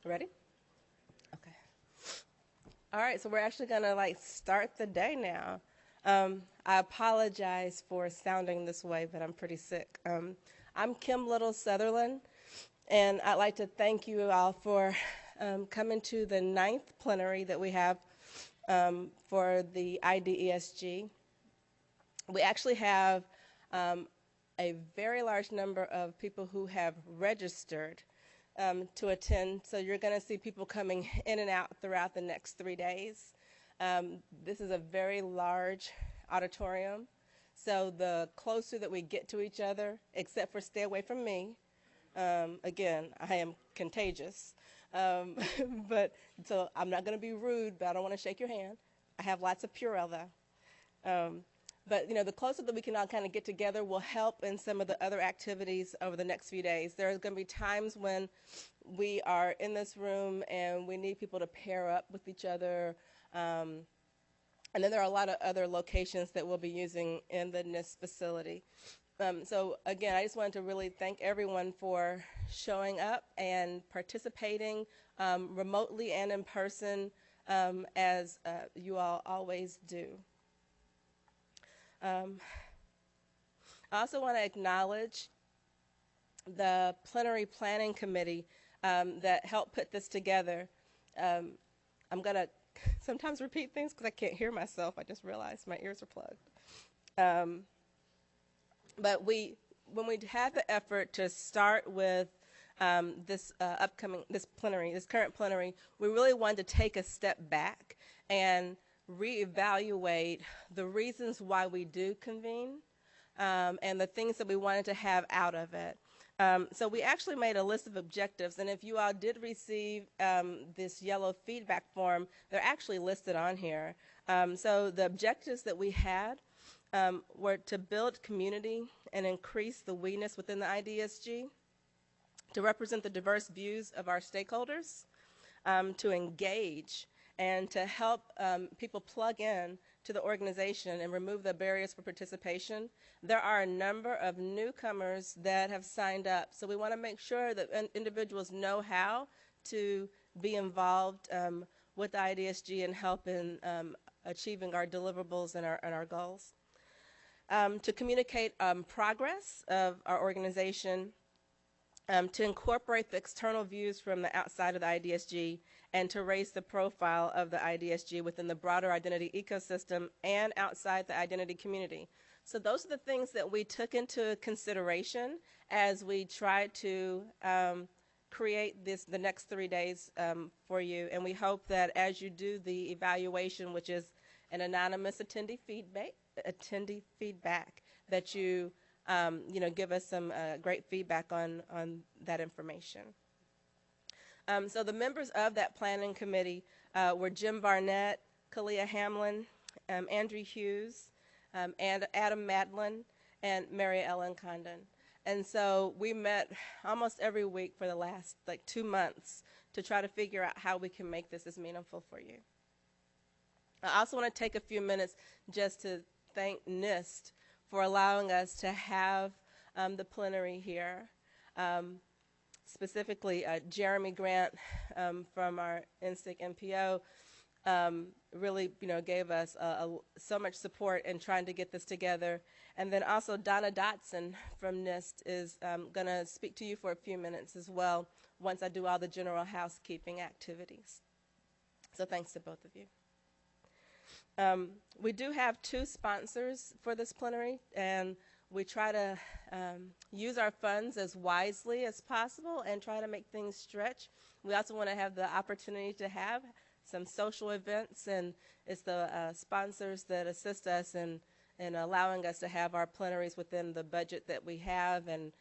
Ready? Okay. All right, so we're actually gonna start the day now. I apologize for sounding this way, but I'm pretty sick. I'm Kim Little Sutherland, and I'd like to thank you all for coming to the ninth plenary that we have for the IDESG. We actually have a very large number of people who have registered to attend. So you're going to see people coming in and out throughout the next 3 days. This is a very large auditorium. So the closer that we get to each other, except for stay away from me. Again, I am contagious. Um, but so I'm not going to be rude, but I don't want to shake your hand. I have lots of Purell though. But the closer that we can all kind of get together will help in some of the other activities over the next few days. There's going to be times when we are in this room and we need people to pair up with each other. And then there are a lot of other locations that we'll be using in the NIST facility. So again, I just wanted to really thank everyone for showing up and participating remotely and in person as you all always do. I also want to acknowledge the Plenary Planning Committee that helped put this together. I'm going to sometimes repeat things because I can't hear myself. I just realized my ears are plugged. But when we had the effort to start with this current plenary, we really wanted to take a step back and reevaluate the reasons why we do convene and the things that we wanted to have out of it. So we actually made a list of objectives, and if you all did receive this yellow feedback form, they're actually listed on here. So the objectives that we had were to build community and increase the we-ness within the IDSG, to represent the diverse views of our stakeholders, to engage, and to help people plug in to the organization and remove the barriers for participation. There are a number of newcomers that have signed up, so we want to make sure that individuals know how to be involved with the IDSG and help in achieving our deliverables and our goals. To communicate progress of our organization, to incorporate the external views from the outside of the IDSG, and to raise the profile of the IDSG within the broader identity ecosystem and outside the identity community. So those are the things that we took into consideration as we tried to create the next 3 days for you. And we hope that as you do the evaluation, which is an anonymous attendee feedback, that you give us some great feedback on that information. So the members of that planning committee were Jim Barnett, Kalia Hamlin, Andrew Hughes, and Adam Madlin, and Mary Ellen Condon. And so we met almost every week for the last 2 months to try to figure out how we can make this as meaningful for you. I also want to take a few minutes just to thank NIST for allowing us to have the plenary here. Specifically, Jeremy Grant from our NSIC NPO really gave us so much support in trying to get this together. And then also Donna Dotson from NIST is going to speak to you for a few minutes as well once I do all the general housekeeping activities. So thanks to both of you. We do have 2 sponsors for this plenary, and we try to use our funds as wisely as possible and try to make things stretch. We also want to have the opportunity to have some social events, and it's the sponsors that assist us in allowing us to have our plenaries within the budget that we have, and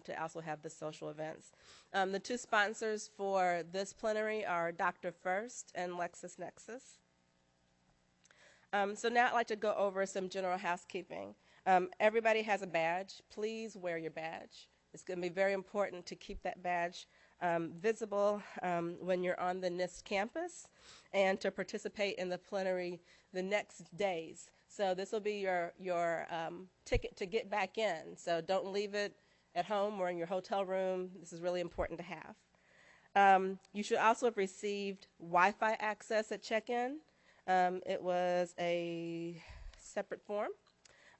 to also have the social events. The 2 sponsors for this plenary are Dr. First and LexisNexis. So now I'd like to go over some general housekeeping. Everybody has a badge. Please wear your badge. It's going to be very important to keep that badge visible when you're on the NIST campus and to participate in the plenary the next days. So this will be your ticket to get back in. So don't leave it at home or in your hotel room. This is really important to have. You should also have received Wi-Fi access at check-in. It was a separate form.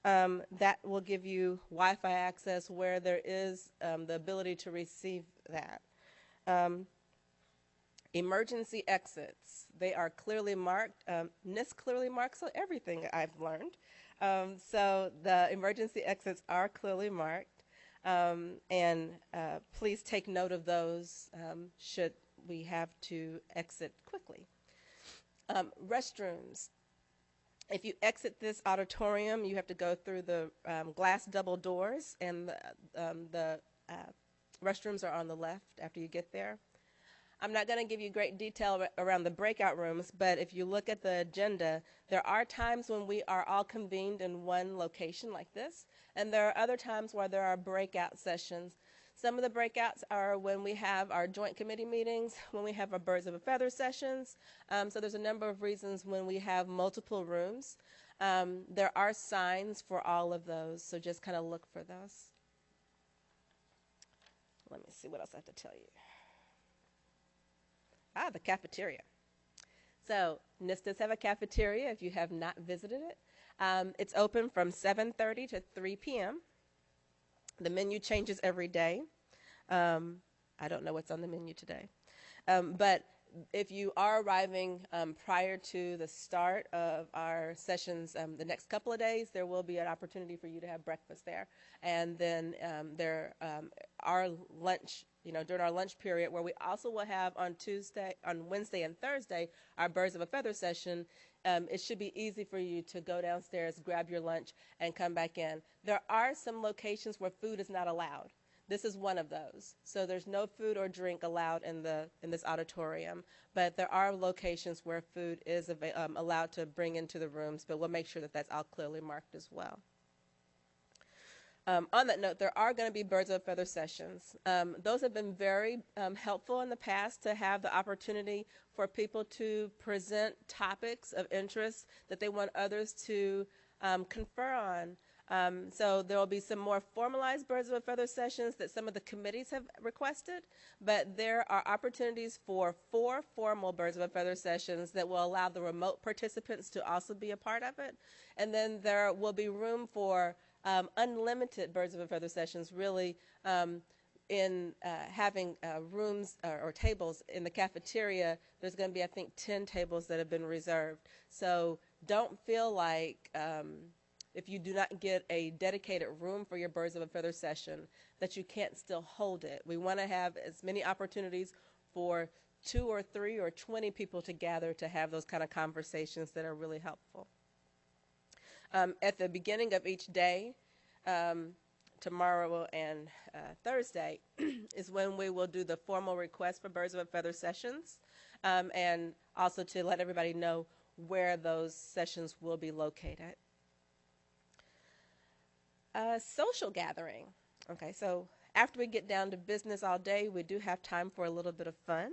That will give you Wi-Fi access where there is the ability to receive that. Um, Emergency exits. They are clearly marked. NIST clearly marks everything I've learned. So the emergency exits are clearly marked. And please take note of those should we have to exit quickly. Restrooms. If you exit this auditorium, you have to go through the glass double doors, and the restrooms are on the left after you get there. I'm not going to give you great detail around the breakout rooms, but if you look at the agenda, there are times when we are all convened in one location like this, and there are other times where there are breakout sessions. Some of the breakouts are when we have our joint committee meetings, when we have our birds of a feather sessions. So there's a number of reasons when we have multiple rooms. There are signs for all of those, so just kind of look for those. Let me see what else I have to tell you. The cafeteria. So NIST does have a cafeteria if you have not visited it. It's open from 7:30 to 3 p.m. The menu changes every day. I don't know what's on the menu today. But if you are arriving prior to the start of our sessions the next couple of days, there will be an opportunity for you to have breakfast there. And then there are lunch, during our lunch period, where we also will have on Wednesday and Thursday, our Birds of a Feather session. It should be easy for you to go downstairs, grab your lunch, and come back in. There are some locations where food is not allowed. This is one of those. So there's no food or drink allowed in this auditorium, but there are locations where food is allowed to bring into the rooms, but we'll make sure that that's all clearly marked as well. On that note, there are going to be Birds of a Feather sessions. Those have been very helpful in the past to have the opportunity for people to present topics of interest that they want others to confer on. So there will be some more formalized Birds of a Feather sessions that some of the committees have requested, but there are opportunities for 4 formal Birds of a Feather sessions that will allow the remote participants to also be a part of it. And then there will be room for unlimited Birds of a Feather sessions, really in having rooms or tables in the cafeteria. There's going to be, I think, 10 tables that have been reserved. So don't feel like if you do not get a dedicated room for your Birds of a Feather session, that you can't still hold it. We want to have as many opportunities for 2 or 3 or 20 people to gather to have those kind of conversations that are really helpful. At the beginning of each day, tomorrow and Thursday, is when we will do the formal request for Birds of a Feather sessions, and also to let everybody know where those sessions will be located. Social gathering. Okay, so after we get down to business all day, we do have time for a little bit of fun.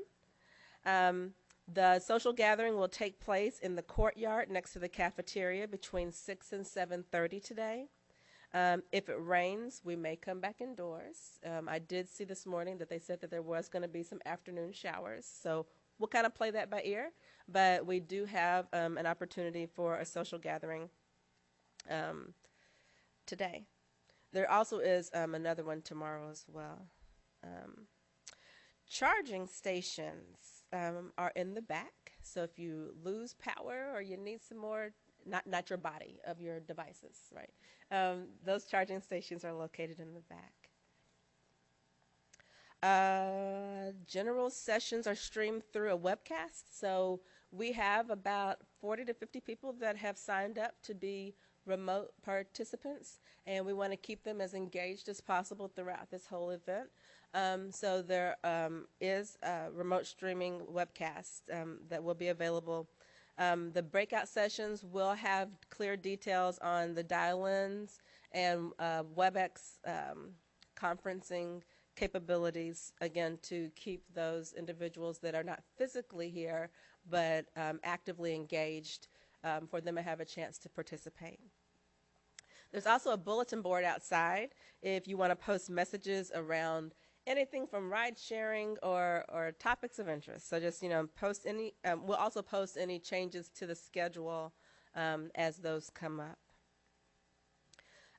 The social gathering will take place in the courtyard next to the cafeteria between 6 and 7:30 today. If it rains, we may come back indoors. I did see this morning that they said that there was going to be some afternoon showers, so we'll kind of play that by ear, but we do have an opportunity for a social gathering today. There also is another one tomorrow as well. Charging stations are in the back, so if you lose power or you need some more, not your body, of your devices, right? Those charging stations are located in the back. General sessions are streamed through a webcast, so we have about 40 to 50 people that have signed up to be remote participants, and we want to keep them as engaged as possible throughout this whole event. So there is a remote streaming webcast that will be available. The breakout sessions will have clear details on the dial-ins and WebEx conferencing capabilities, again, to keep those individuals that are not physically here but actively engaged, for them to have a chance to participate. There's also a bulletin board outside if you want to post messages around anything from ride sharing or topics of interest. So just post any. We'll also post any changes to the schedule as those come up.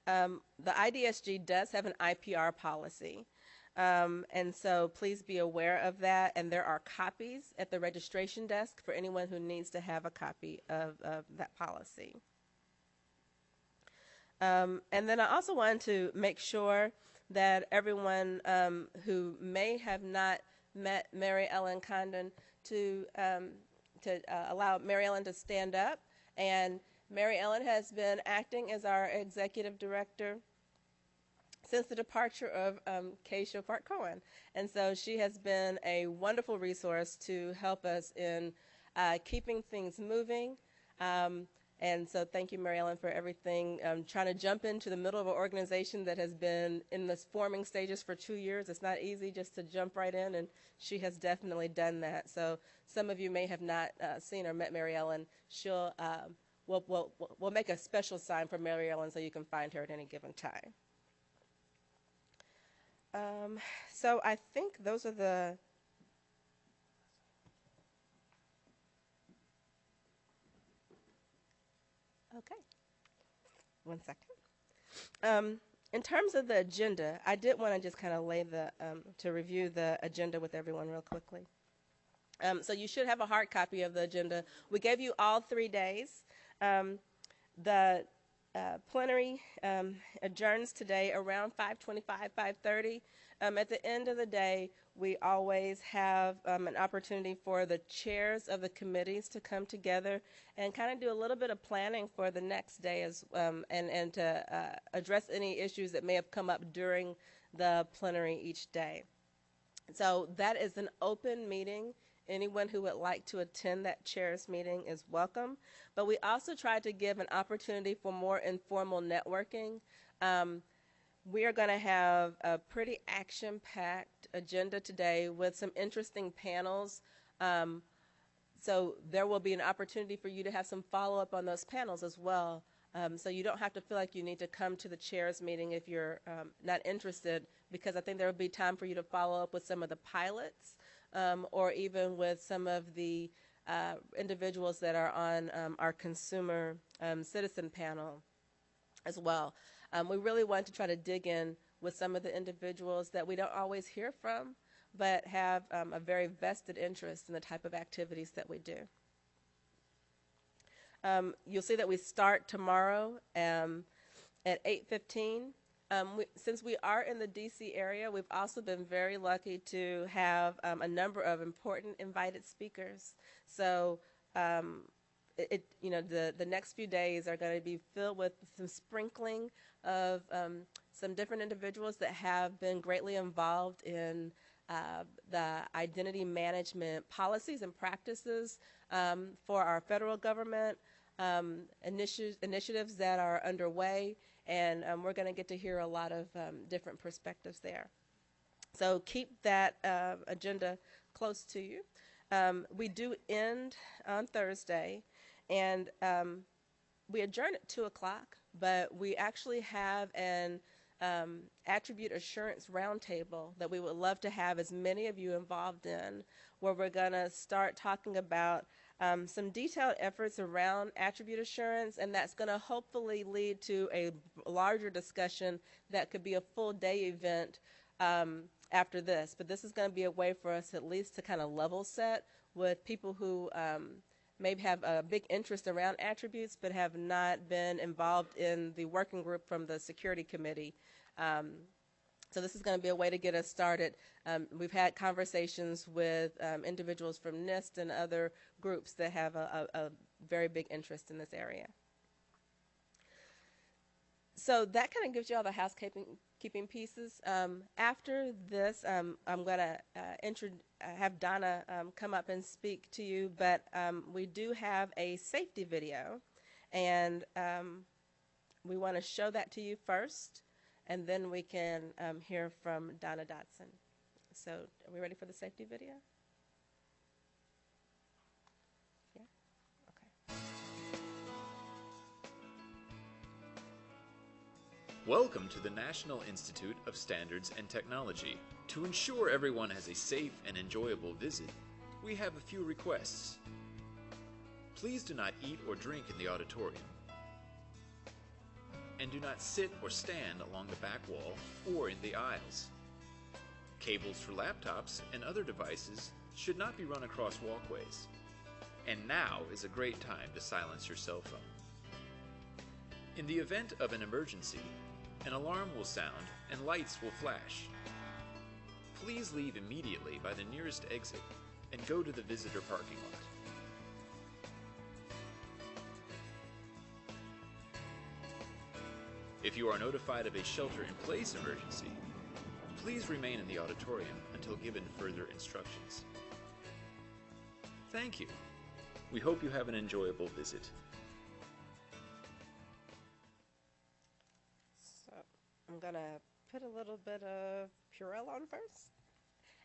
The IDSG does have an IPR policy. And so please be aware of that. And there are copies at the registration desk for anyone who needs to have a copy of that policy. And then I also wanted to make sure that everyone who may have not met Mary Ellen Condon to allow Mary Ellen to stand up. And Mary Ellen has been acting as our executive director since the departure of Kay Shofart Cohen. And so she has been a wonderful resource to help us in keeping things moving. And so thank you, Mary Ellen, for everything. Trying to jump into the middle of an organization that has been in the forming stages for 2 years. It's not easy just to jump right in, and she has definitely done that. So some of you may have not seen or met Mary Ellen. We'll make a special sign for Mary Ellen so you can find her at any given time. So I think those are the okay. One second. In terms of the agenda, I did want to just kind of to review the agenda with everyone real quickly. So you should have a hard copy of the agenda. We gave you all 3 days. The plenary adjourns today around 5:25, 5:30. At the end of the day, we always have an opportunity for the chairs of the committees to come together and kind of do a little bit of planning for the next day and to address any issues that may have come up during the plenary each day. So that is an open meeting. Anyone who would like to attend that chair's meeting is welcome. But we also tried to give an opportunity for more informal networking. We are going to have a pretty action-packed agenda today with some interesting panels. So there will be an opportunity for you to have some follow-up on those panels as well. So you don't have to feel like you need to come to the chair's meeting if you're not interested, because I think there will be time for you to follow up with some of the pilots or even with some of the individuals that are on our consumer citizen panel as well. We really want to try to dig in with some of the individuals that we don't always hear from, but have a very vested interest in the type of activities that we do. You'll see that we start tomorrow at 8:15. Since we are in the D.C. area, we've also been very lucky to have a number of important invited speakers. So the next few days are going to be filled with some sprinkling of some different individuals that have been greatly involved in the identity management policies and practices for our federal government, initiatives that are underway, and we're going to get to hear a lot of different perspectives there. So keep that agenda close to you. We do end on Thursday, and we adjourn at 2 o'clock, but we actually have an attribute assurance roundtable that we would love to have as many of you involved in, where we're going to start talking about some detailed efforts around attribute assurance, and that's going to hopefully lead to a larger discussion that could be a full day event after this. But this is going to be a way for us at least to kind of level set with people who maybe have a big interest around attributes but have not been involved in the working group from the Security Committee. So this is going to be a way to get us started. We've had conversations with individuals from NIST and other groups that have a very big interest in this area. So that kind of gives you all the housekeeping pieces. After this, I'm going to have Donna come up and speak to you, but we do have a safety video, and we want to show that to you first, and then we can hear from Donna Dotson. So are we ready for the safety video? Yeah? Okay. Welcome to the National Institute of Standards and Technology. To ensure everyone has a safe and enjoyable visit, we have a few requests. Please do not eat or drink in the auditorium, and do not sit or stand along the back wall or in the aisles. Cables for laptops and other devices should not be run across walkways. And now is a great time to silence your cell phone. In the event of an emergency, an alarm will sound and lights will flash. Please leave immediately by the nearest exit and go to the visitor parking lot. If you are notified of a shelter-in-place emergency, please remain in the auditorium until given further instructions. Thank you. We hope you have an enjoyable visit. So I'm going to put a little bit of Purell on first,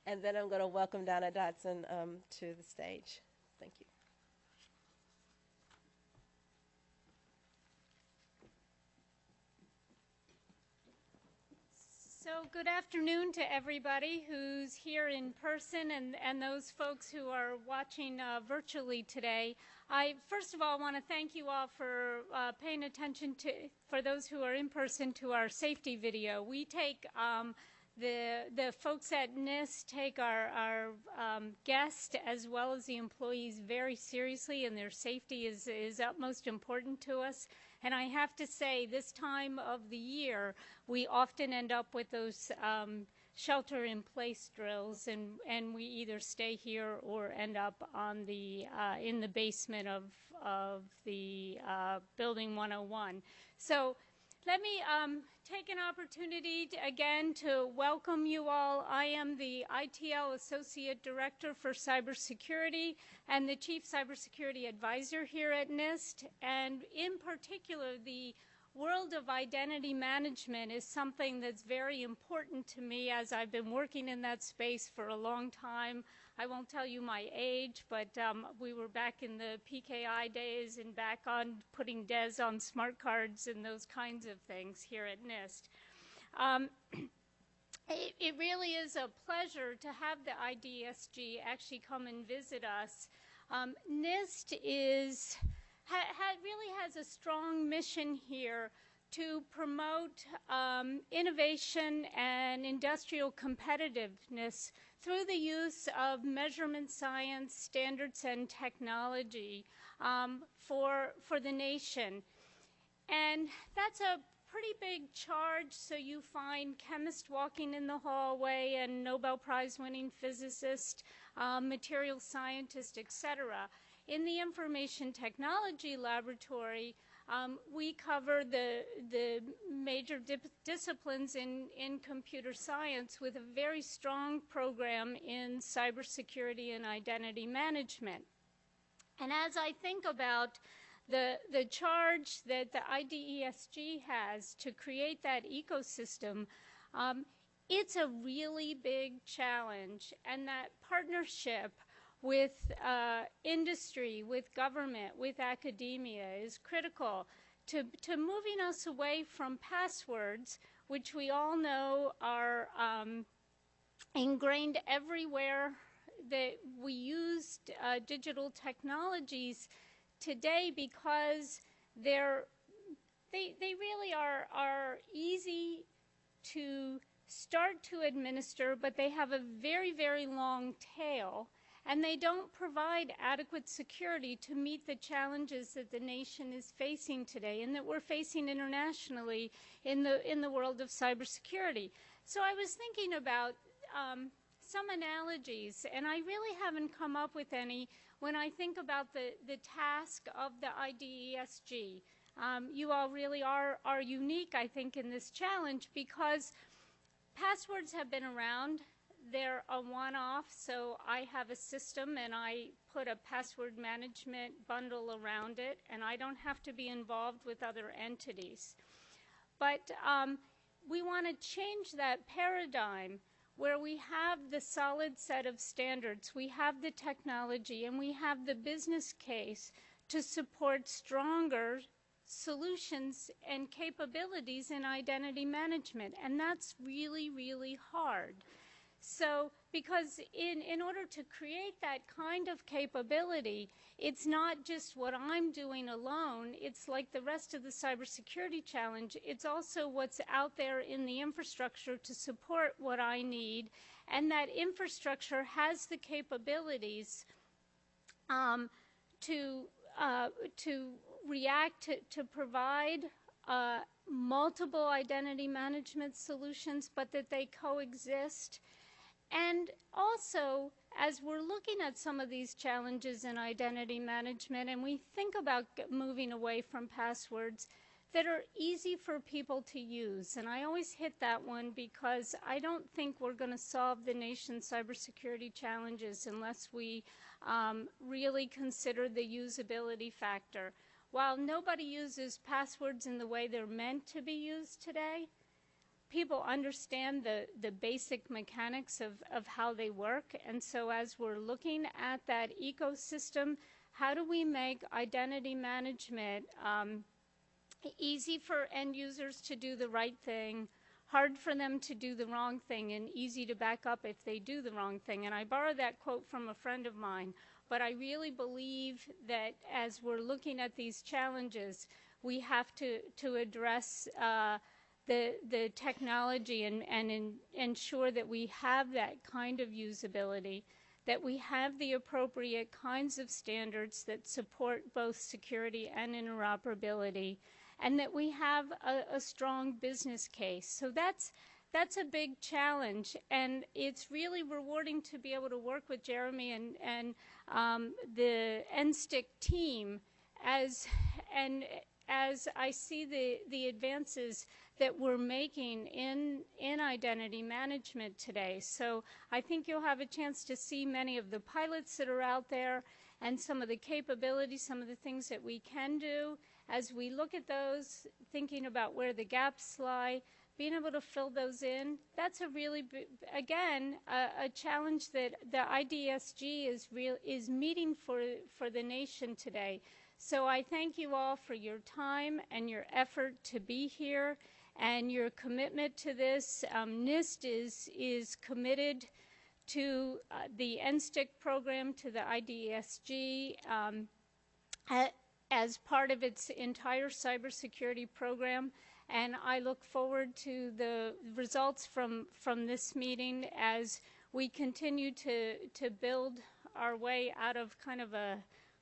and then I'm going to welcome Donna Dotson to the stage. Thank you. So good afternoon to everybody who's here in person and those folks who are watching virtually today. I first of all want to thank you all for paying attention to, for those who are in person, to our safety video. We take the folks at NIST take our guests as well as the employees very seriously, and their safety is utmost important to us. And I have to say, this time of the year, we often end up with those shelter-in-place drills, and we either stay here or end up on the in the basement of the Building 101. So let me take an opportunity again to welcome you all. I am the ITL Associate Director for Cybersecurity and the Chief Cybersecurity Advisor here at NIST. And in particular, the world of identity management is something that's very important to me, as I've been working in that space for a long time. I won't tell you my age, but we were back in the PKI days and back on putting DES on smart cards and those kinds of things here at NIST. It really is a pleasure to have the IDSG actually come and visit us. NIST really has a strong mission here to promote innovation and industrial competitiveness through the use of measurement science, standards, and technology for the nation. And that's a pretty big charge, so you find chemists walking in the hallway and Nobel Prize-winning physicists, material scientists, etc. In the Information Technology Laboratory, we cover the major disciplines in computer science with a very strong program in cybersecurity and identity management. And as I think about the charge that the IDESG has to create that ecosystem, it's a really big challenge, and that partnership with industry, with government, with academia is critical to moving us away from passwords, which we all know are ingrained everywhere that we use digital technologies today, because they really are easy to start to administer, but they have a very, very long tail, and they don't provide adequate security to meet the challenges that the nation is facing today and that we're facing internationally in the world of cybersecurity. So I was thinking about some analogies, and I really haven't come up with any when I think about the task of the IDESG. You all really are unique, I think, in this challenge, because passwords have been around. They're a one-off, so I have a system and I put a password management bundle around it, and I don't have to be involved with other entities. But we want to change that paradigm where we have the solid set of standards, we have the technology, and we have the business case to support stronger solutions and capabilities in identity management, and that's really, really hard. So, because in order to create that kind of capability, it's not just what I'm doing alone. It's like the rest of the cybersecurity challenge. It's also what's out there in the infrastructure to support what I need, and that infrastructure has the capabilities to react, to provide multiple identity management solutions, but that they coexist. And also, as we're looking at some of these challenges in identity management, and we think about moving away from passwords that are easy for people to use, and I always hit that one because I don't think we're going to solve the nation's cybersecurity challenges unless we really consider the usability factor. While nobody uses passwords in the way they're meant to be used today, people understand the basic mechanics of how they work. And so as we're looking at that ecosystem, how do we make identity management easy for end users to do the right thing, hard for them to do the wrong thing, and easy to back up if they do the wrong thing? And I borrowed that quote from a friend of mine, but I really believe that as we're looking at these challenges, we have to address the technology and ensure that we have that kind of usability, that we have the appropriate kinds of standards that support both security and interoperability, and that we have a strong business case. So that's a big challenge, and it's really rewarding to be able to work with Jeremy and the NSTIC team as I see the advances that we're making in identity management today. So I think you'll have a chance to see many of the pilots that are out there and some of the capabilities, some of the things that we can do. As we look at those, thinking about where the gaps lie, being able to fill those in, that's a really, again, a challenge that the IDSG is meeting for the nation today. So I thank you all for your time and your effort to be here and your commitment to this. NIST is committed to the NSTIC program, to the IDSG, as part of its entire cybersecurity program. And I look forward to the results from this meeting as we continue to build our way out of kind of a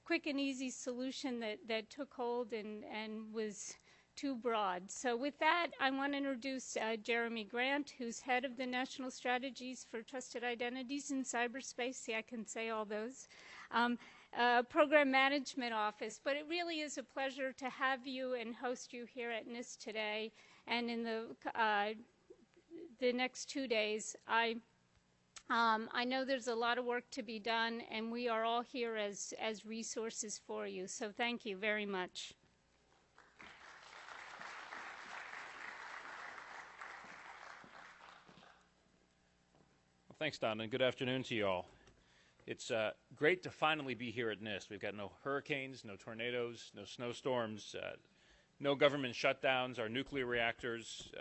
quick and easy solution that took hold and was too broad. So with that, I want to introduce Jeremy Grant, who's head of the National Strategies for Trusted Identities in Cyberspace. See, I can say all those. Program Management Office. But it really is a pleasure to have you and host you here at NIST today. And in the next 2 days, I know there's a lot of work to be done, and we are all here as resources for you. So thank you very much. Well, thanks, Donna, and good afternoon to you all. It's great to finally be here at NIST. We've got no hurricanes, no tornadoes, no snowstorms, no government shutdowns. Our nuclear reactors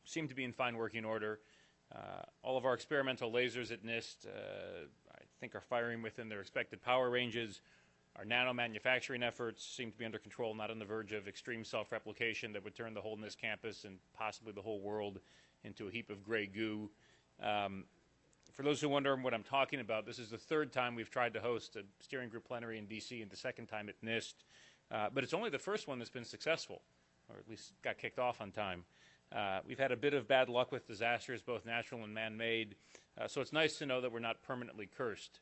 seem to be in fine working order. All of our experimental lasers at NIST, I think, are firing within their expected power ranges. Our nano manufacturing efforts seem to be under control, not on the verge of extreme self-replication that would turn the whole NIST campus and possibly the whole world into a heap of gray goo. For those who wonder what I'm talking about, this is the third time we've tried to host a steering group plenary in D.C. and the second time at NIST. But it's only the first one that's been successful, or at least got kicked off on time. We've had a bit of bad luck with disasters, both natural and man-made, so it's nice to know that we're not permanently cursed.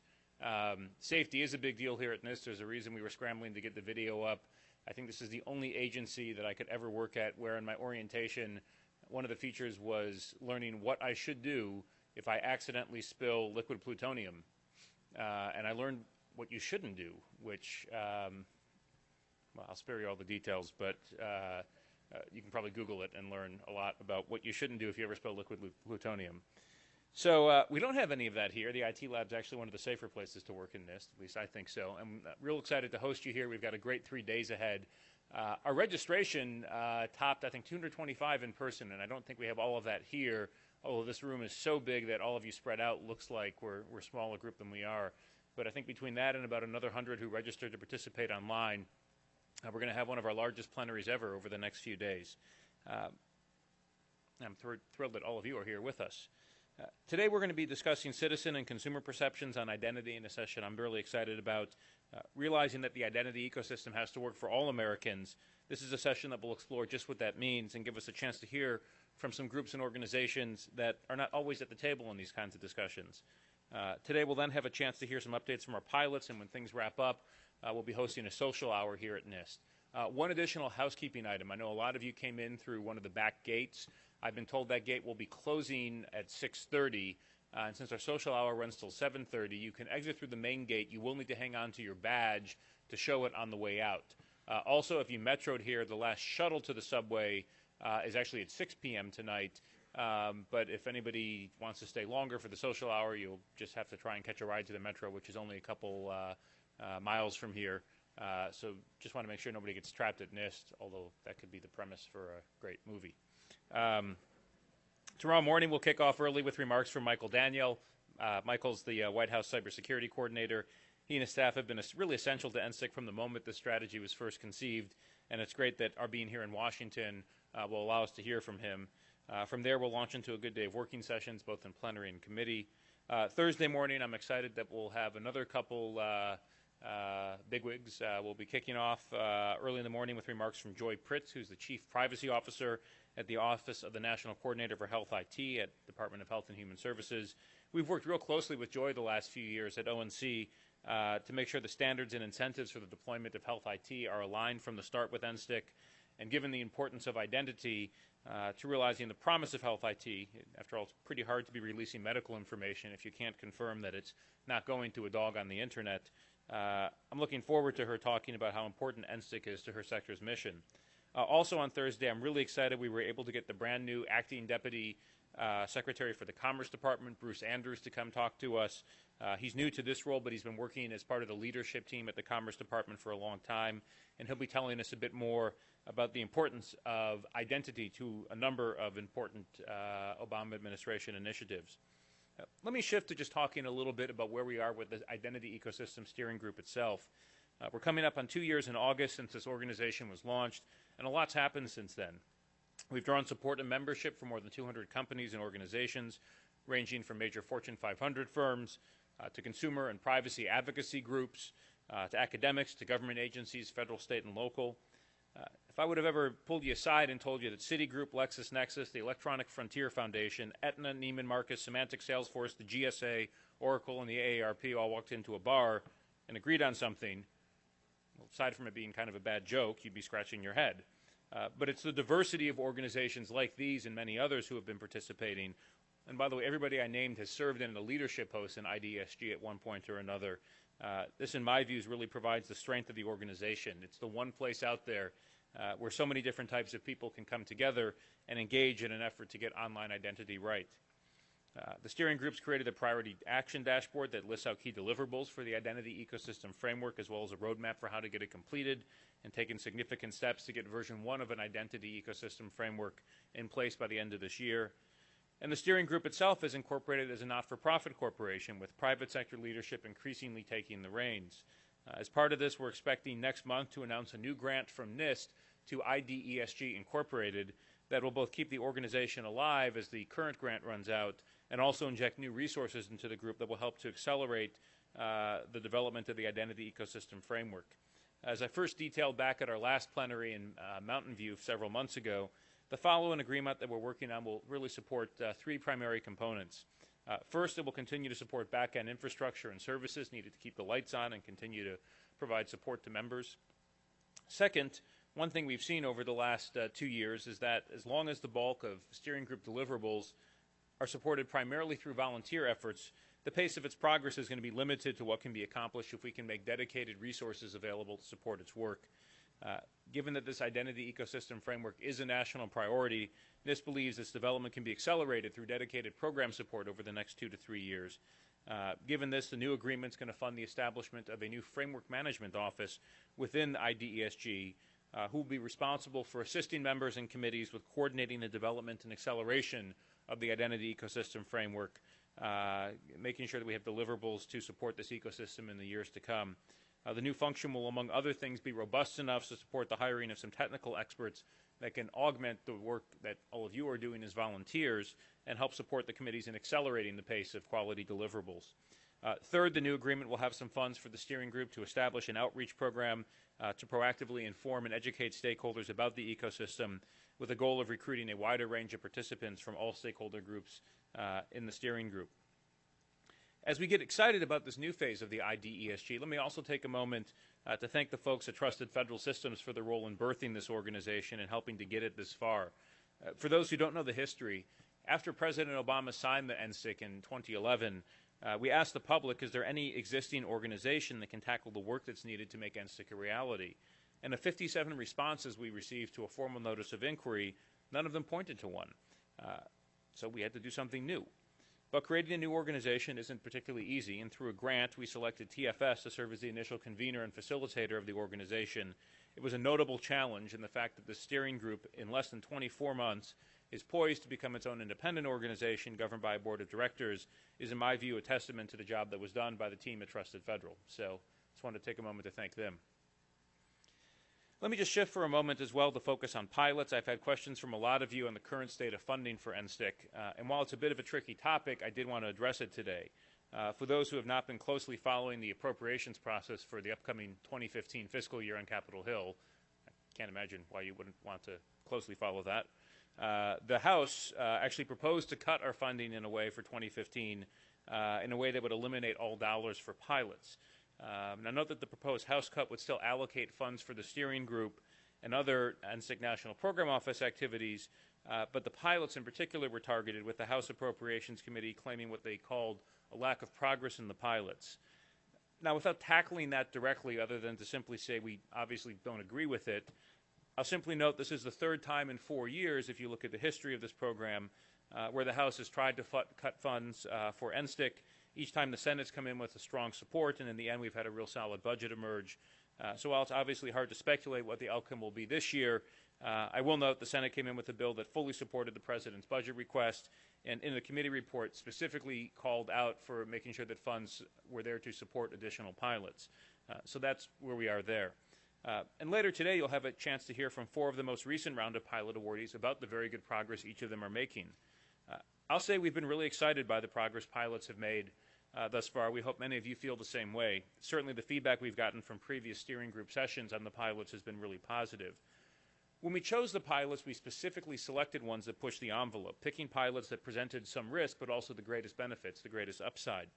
Safety is a big deal here at NIST. There's a reason we were scrambling to get the video up. I think this is the only agency that I could ever work at where in my orientation, one of the features was learning what I should do if I accidentally spill liquid plutonium. And I learned what you shouldn't do, which, well, I'll spare you all the details, but you can probably Google it and learn a lot about what you shouldn't do if you ever spill liquid plutonium. So we don't have any of that here. The IT lab's actually one of the safer places to work in NIST, at least I think so. I'm real excited to host you here. We've got a great 3 days ahead. Our registration topped, I think, 225 in person, and I don't think we have all of that here, although this room is so big that all of you spread out looks like we're a smaller group than we are. But I think between that and about another 100 who registered to participate online, we're going to have one of our largest plenaries ever over the next few days. I'm thrilled that all of you are here with us. Today we're going to be discussing citizen and consumer perceptions on identity in a session I'm really excited about. Realizing that the identity ecosystem has to work for all Americans, this is a session that will explore just what that means and give us a chance to hear from some groups and organizations that are not always at the table in these kinds of discussions. Today we'll then have a chance to hear some updates from our pilots, and when things wrap up, we'll be hosting a social hour here at NIST. One additional housekeeping item. I know a lot of you came in through one of the back gates. I've been told that gate will be closing at 6:30. And since our social hour runs till 7:30, you can exit through the main gate. You will need to hang on to your badge to show it on the way out. Also, if you metroed here, the last shuttle to the subway is actually at 6 p.m. tonight. But if anybody wants to stay longer for the social hour, you'll just have to try and catch a ride to the metro, which is only a couple miles from here. So just want to make sure nobody gets trapped at NIST, although that could be the premise for a great movie. Tomorrow morning, we'll kick off early with remarks from Michael Daniel. Michael's the White House Cybersecurity Coordinator. He and his staff have been really essential to NSTIC from the moment the strategy was first conceived, and it's great that our being here in Washington will allow us to hear from him. From there, we'll launch into a good day of working sessions, both in plenary and committee. Thursday morning, I'm excited that we'll have another couple bigwigs. We'll be kicking off early in the morning with remarks from Joy Pritz, who's the Chief Privacy Officer at the Office of the National Coordinator for Health IT at Department of Health and Human Services. We've worked real closely with Joy the last few years at ONC to make sure the standards and incentives for the deployment of Health IT are aligned from the start with NSTIC. And given the importance of identity to realizing the promise of Health IT, after all, it's pretty hard to be releasing medical information if you can't confirm that it's not going to a dog on the internet. I'm looking forward to her talking about how important NSTIC is to her sector's mission. Also on Thursday, I'm really excited we were able to get the brand new Acting Deputy Secretary for the Commerce Department, Bruce Andrews, to come talk to us. He's new to this role, but he's been working as part of the leadership team at the Commerce Department for a long time, and he'll be telling us a bit more about the importance of identity to a number of important Obama administration initiatives. Let me shift to just talking a little bit about where we are with the Identity Ecosystem Steering Group itself. We're coming up on 2 years in August since this organization was launched, and a lot's happened since then. We've drawn support and membership from more than 200 companies and organizations, ranging from major Fortune 500 firms to consumer and privacy advocacy groups, to academics, to government agencies, federal, state, and local. If I would have ever pulled you aside and told you that Citigroup, LexisNexis, the Electronic Frontier Foundation, Aetna, Neiman Marcus, Symantec, Salesforce, the GSA, Oracle, and the AARP all walked into a bar and agreed on something, well, aside from it being kind of a bad joke, you'd be scratching your head. But it's the diversity of organizations like these and many others who have been participating. And by the way, everybody I named has served in a leadership post in IDSG at one point or another. This, in my views, really provides the strength of the organization. It's the one place out there where so many different types of people can come together and engage in an effort to get online identity right. The steering group's created a priority action dashboard that lists out key deliverables for the identity ecosystem framework, as well as a roadmap for how to get it completed, and taken significant steps to get version 1 of an identity ecosystem framework in place by the end of this year. And the steering group itself is incorporated as a not-for-profit corporation, with private sector leadership increasingly taking the reins. As part of this, we're expecting next month to announce a new grant from NIST to IDESG Incorporated that will both keep the organization alive as the current grant runs out, and also inject new resources into the group that will help to accelerate the development of the identity ecosystem framework. As I first detailed back at our last plenary in Mountain View several months ago, the following agreement that we're working on will really support 3 primary components. First, it will continue to support back-end infrastructure and services needed to keep the lights on and continue to provide support to members. Second, one thing we've seen over the last 2 years is that as long as the bulk of steering group deliverables are supported primarily through volunteer efforts, the pace of its progress is going to be limited to what can be accomplished if we can make dedicated resources available to support its work. Given that this identity ecosystem framework is a national priority, NIST believes its development can be accelerated through dedicated program support over the next 2 to 3 years. Given this, the new agreement is going to fund the establishment of a new framework management office within IDESG who will be responsible for assisting members and committees with coordinating the development and acceleration of the identity ecosystem framework, making sure that we have deliverables to support this ecosystem in the years to come. The new function will, among other things, be robust enough to support the hiring of some technical experts that can augment the work that all of you are doing as volunteers and help support the committees in accelerating the pace of quality deliverables. Third, the new agreement will have some funds for the steering group to establish an outreach program to proactively inform and educate stakeholders about the ecosystem with a goal of recruiting a wider range of participants from all stakeholder groups in the steering group. As we get excited about this new phase of the IDESG, let me also take a moment to thank the folks at Trusted Federal Systems for their role in birthing this organization and helping to get it this far. For those who don't know the history, after President Obama signed the NSTIC in 2011, we asked the public, is there any existing organization that can tackle the work that's needed to make NSTIC a reality? And of 57 responses we received to a formal notice of inquiry, none of them pointed to one. So we had to do something new. But creating a new organization isn't particularly easy, and through a grant, we selected TFS to serve as the initial convener and facilitator of the organization. It was a notable challenge in the fact that the steering group, in less than 24 months, is poised to become its own independent organization governed by a board of directors, is, in my view, a testament to the job that was done by the team at Trusted Federal. So I just wanted to take a moment to thank them. Let me just shift for a moment as well to focus on pilots. I've had questions from a lot of you on the current state of funding for NSTIC, and while it's a bit of a tricky topic, I did want to address it today. For those who have not been closely following the appropriations process for the upcoming 2015 fiscal year on Capitol Hill, I can't imagine why you wouldn't want to closely follow that. The House actually proposed to cut our funding in a way for 2015 in a way that would eliminate all dollars for pilots. Now note that the proposed House cut would still allocate funds for the steering group and other NSTIC National Program Office activities, but the pilots in particular were targeted, with the House Appropriations Committee claiming what they called a lack of progress in the pilots. Now, without tackling that directly, other than to simply say we obviously don't agree with it, I'll simply note this is the third time in 4 years, if you look at the history of this program, where the House has tried to cut funds for NSTIC. Each time the Senate's come in with a strong support, and in the end we've had a real solid budget emerge. So while it's obviously hard to speculate what the outcome will be this year, I will note the Senate came in with a bill that fully supported the President's budget request, and in the committee report specifically called out for making sure that funds were there to support additional pilots. So that's where we are there. And later today you'll have a chance to hear from 4 of the most recent round of pilot awardees about the very good progress each of them are making. I'll say we've been really excited by the progress pilots have made thus far. We hope many of you feel the same way. Certainly the feedback we've gotten from previous steering group sessions on the pilots has been really positive. When we chose the pilots, we specifically selected ones that pushed the envelope, picking pilots that presented some risk but also the greatest benefits, the greatest upside.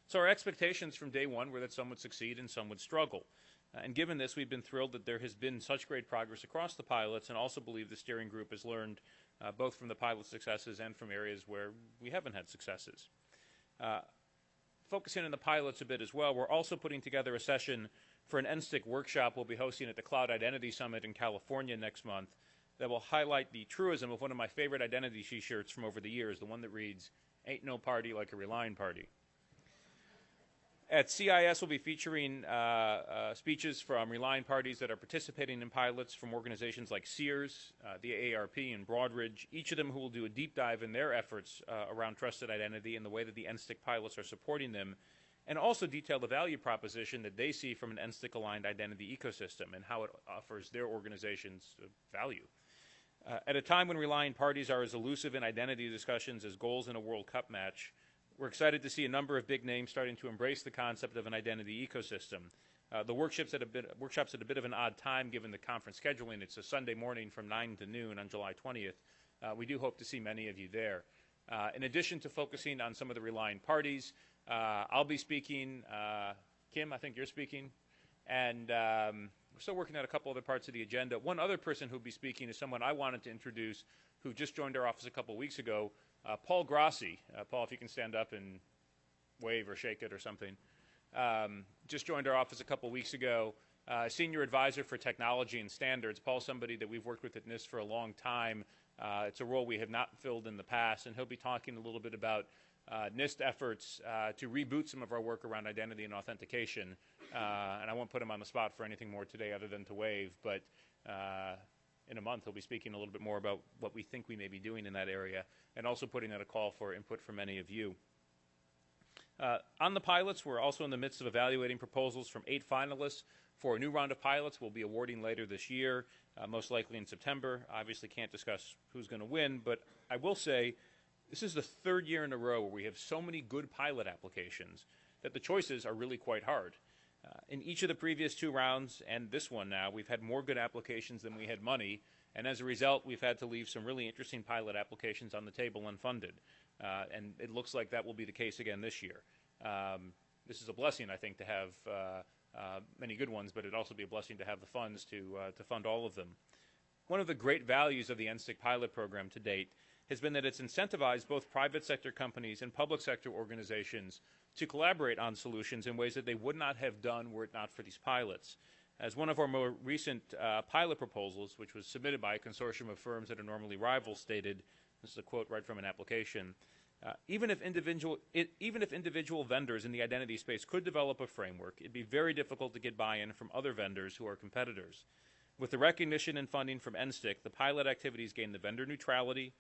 So our expectations from day one were that some would succeed and some would struggle. And given this, we've been thrilled that there has been such great progress across the pilots, and also believe the steering group has learned both from the pilot successes and from areas where we haven't had successes. Focusing on the pilots a bit as well, we're also putting together a session for an NSTIC workshop we'll be hosting at the Cloud Identity Summit in California next month that will highlight the truism of one of my favorite identity t-shirts from over the years, the one that reads, "Ain't no party like a relying party." At CIS, we'll be featuring speeches from relying parties that are participating in pilots from organizations like Sears, the AARP, and Broadridge, each of them who will do a deep dive in their efforts around trusted identity and the way that the NSTIC pilots are supporting them, and also detail the value proposition that they see from an NSTIC-aligned identity ecosystem and how it offers their organizations value. At a time when relying parties are as elusive in identity discussions as goals in a World Cup match, we're excited to see a number of big names starting to embrace the concept of an identity ecosystem. The workshop's at a bit of an odd time given the conference scheduling. It's a Sunday morning from 9 to noon on July 20th. We do hope to see many of you there. In addition to focusing on some of the relying parties, I'll be speaking. Kim, I think you're speaking. And we're still working on a couple other parts of the agenda. One other person who'll be speaking is someone I wanted to introduce who just joined our office a couple weeks ago, Paul Grassi. Paul, if you can stand up and wave or shake it or something. Just joined our office a couple weeks ago, Senior Advisor for Technology and Standards. Paul's somebody that we've worked with at NIST for a long time. It's a role we have not filled in the past, and he'll be talking a little bit about NIST efforts to reboot some of our work around identity and authentication. And I won't put him on the spot for anything more today other than to wave, but in a month he'll be speaking a little bit more about what we think we may be doing in that area, and also putting out a call for input from many of you. On the pilots, we're also in the midst of evaluating proposals from 8 finalists for a new round of pilots we'll be awarding later this year, most likely in September. Obviously can't discuss who's going to win, but I will say this is the 3rd year in a row where we have so many good pilot applications that the choices are really quite hard. In each of the previous 2 rounds and this one now, we've had more good applications than we had money, and as a result, we've had to leave some really interesting pilot applications on the table unfunded. And it looks like that will be the case again this year. This is a blessing, I think, to have many good ones, but it'd also be a blessing to have the funds to fund all of them. One of the great values of the NSTIC pilot program to date has been that it's incentivized both private sector companies and public sector organizations to collaborate on solutions in ways that they would not have done were it not for these pilots. As one of our more recent pilot proposals, which was submitted by a consortium of firms that are normally rivals, stated, this is a quote right from an application, even if individual vendors in the identity space could develop a framework, it'd be very difficult to get buy-in from other vendors who are competitors. With the recognition and funding from NSTIC, the pilot activities gain the vendor neutrality,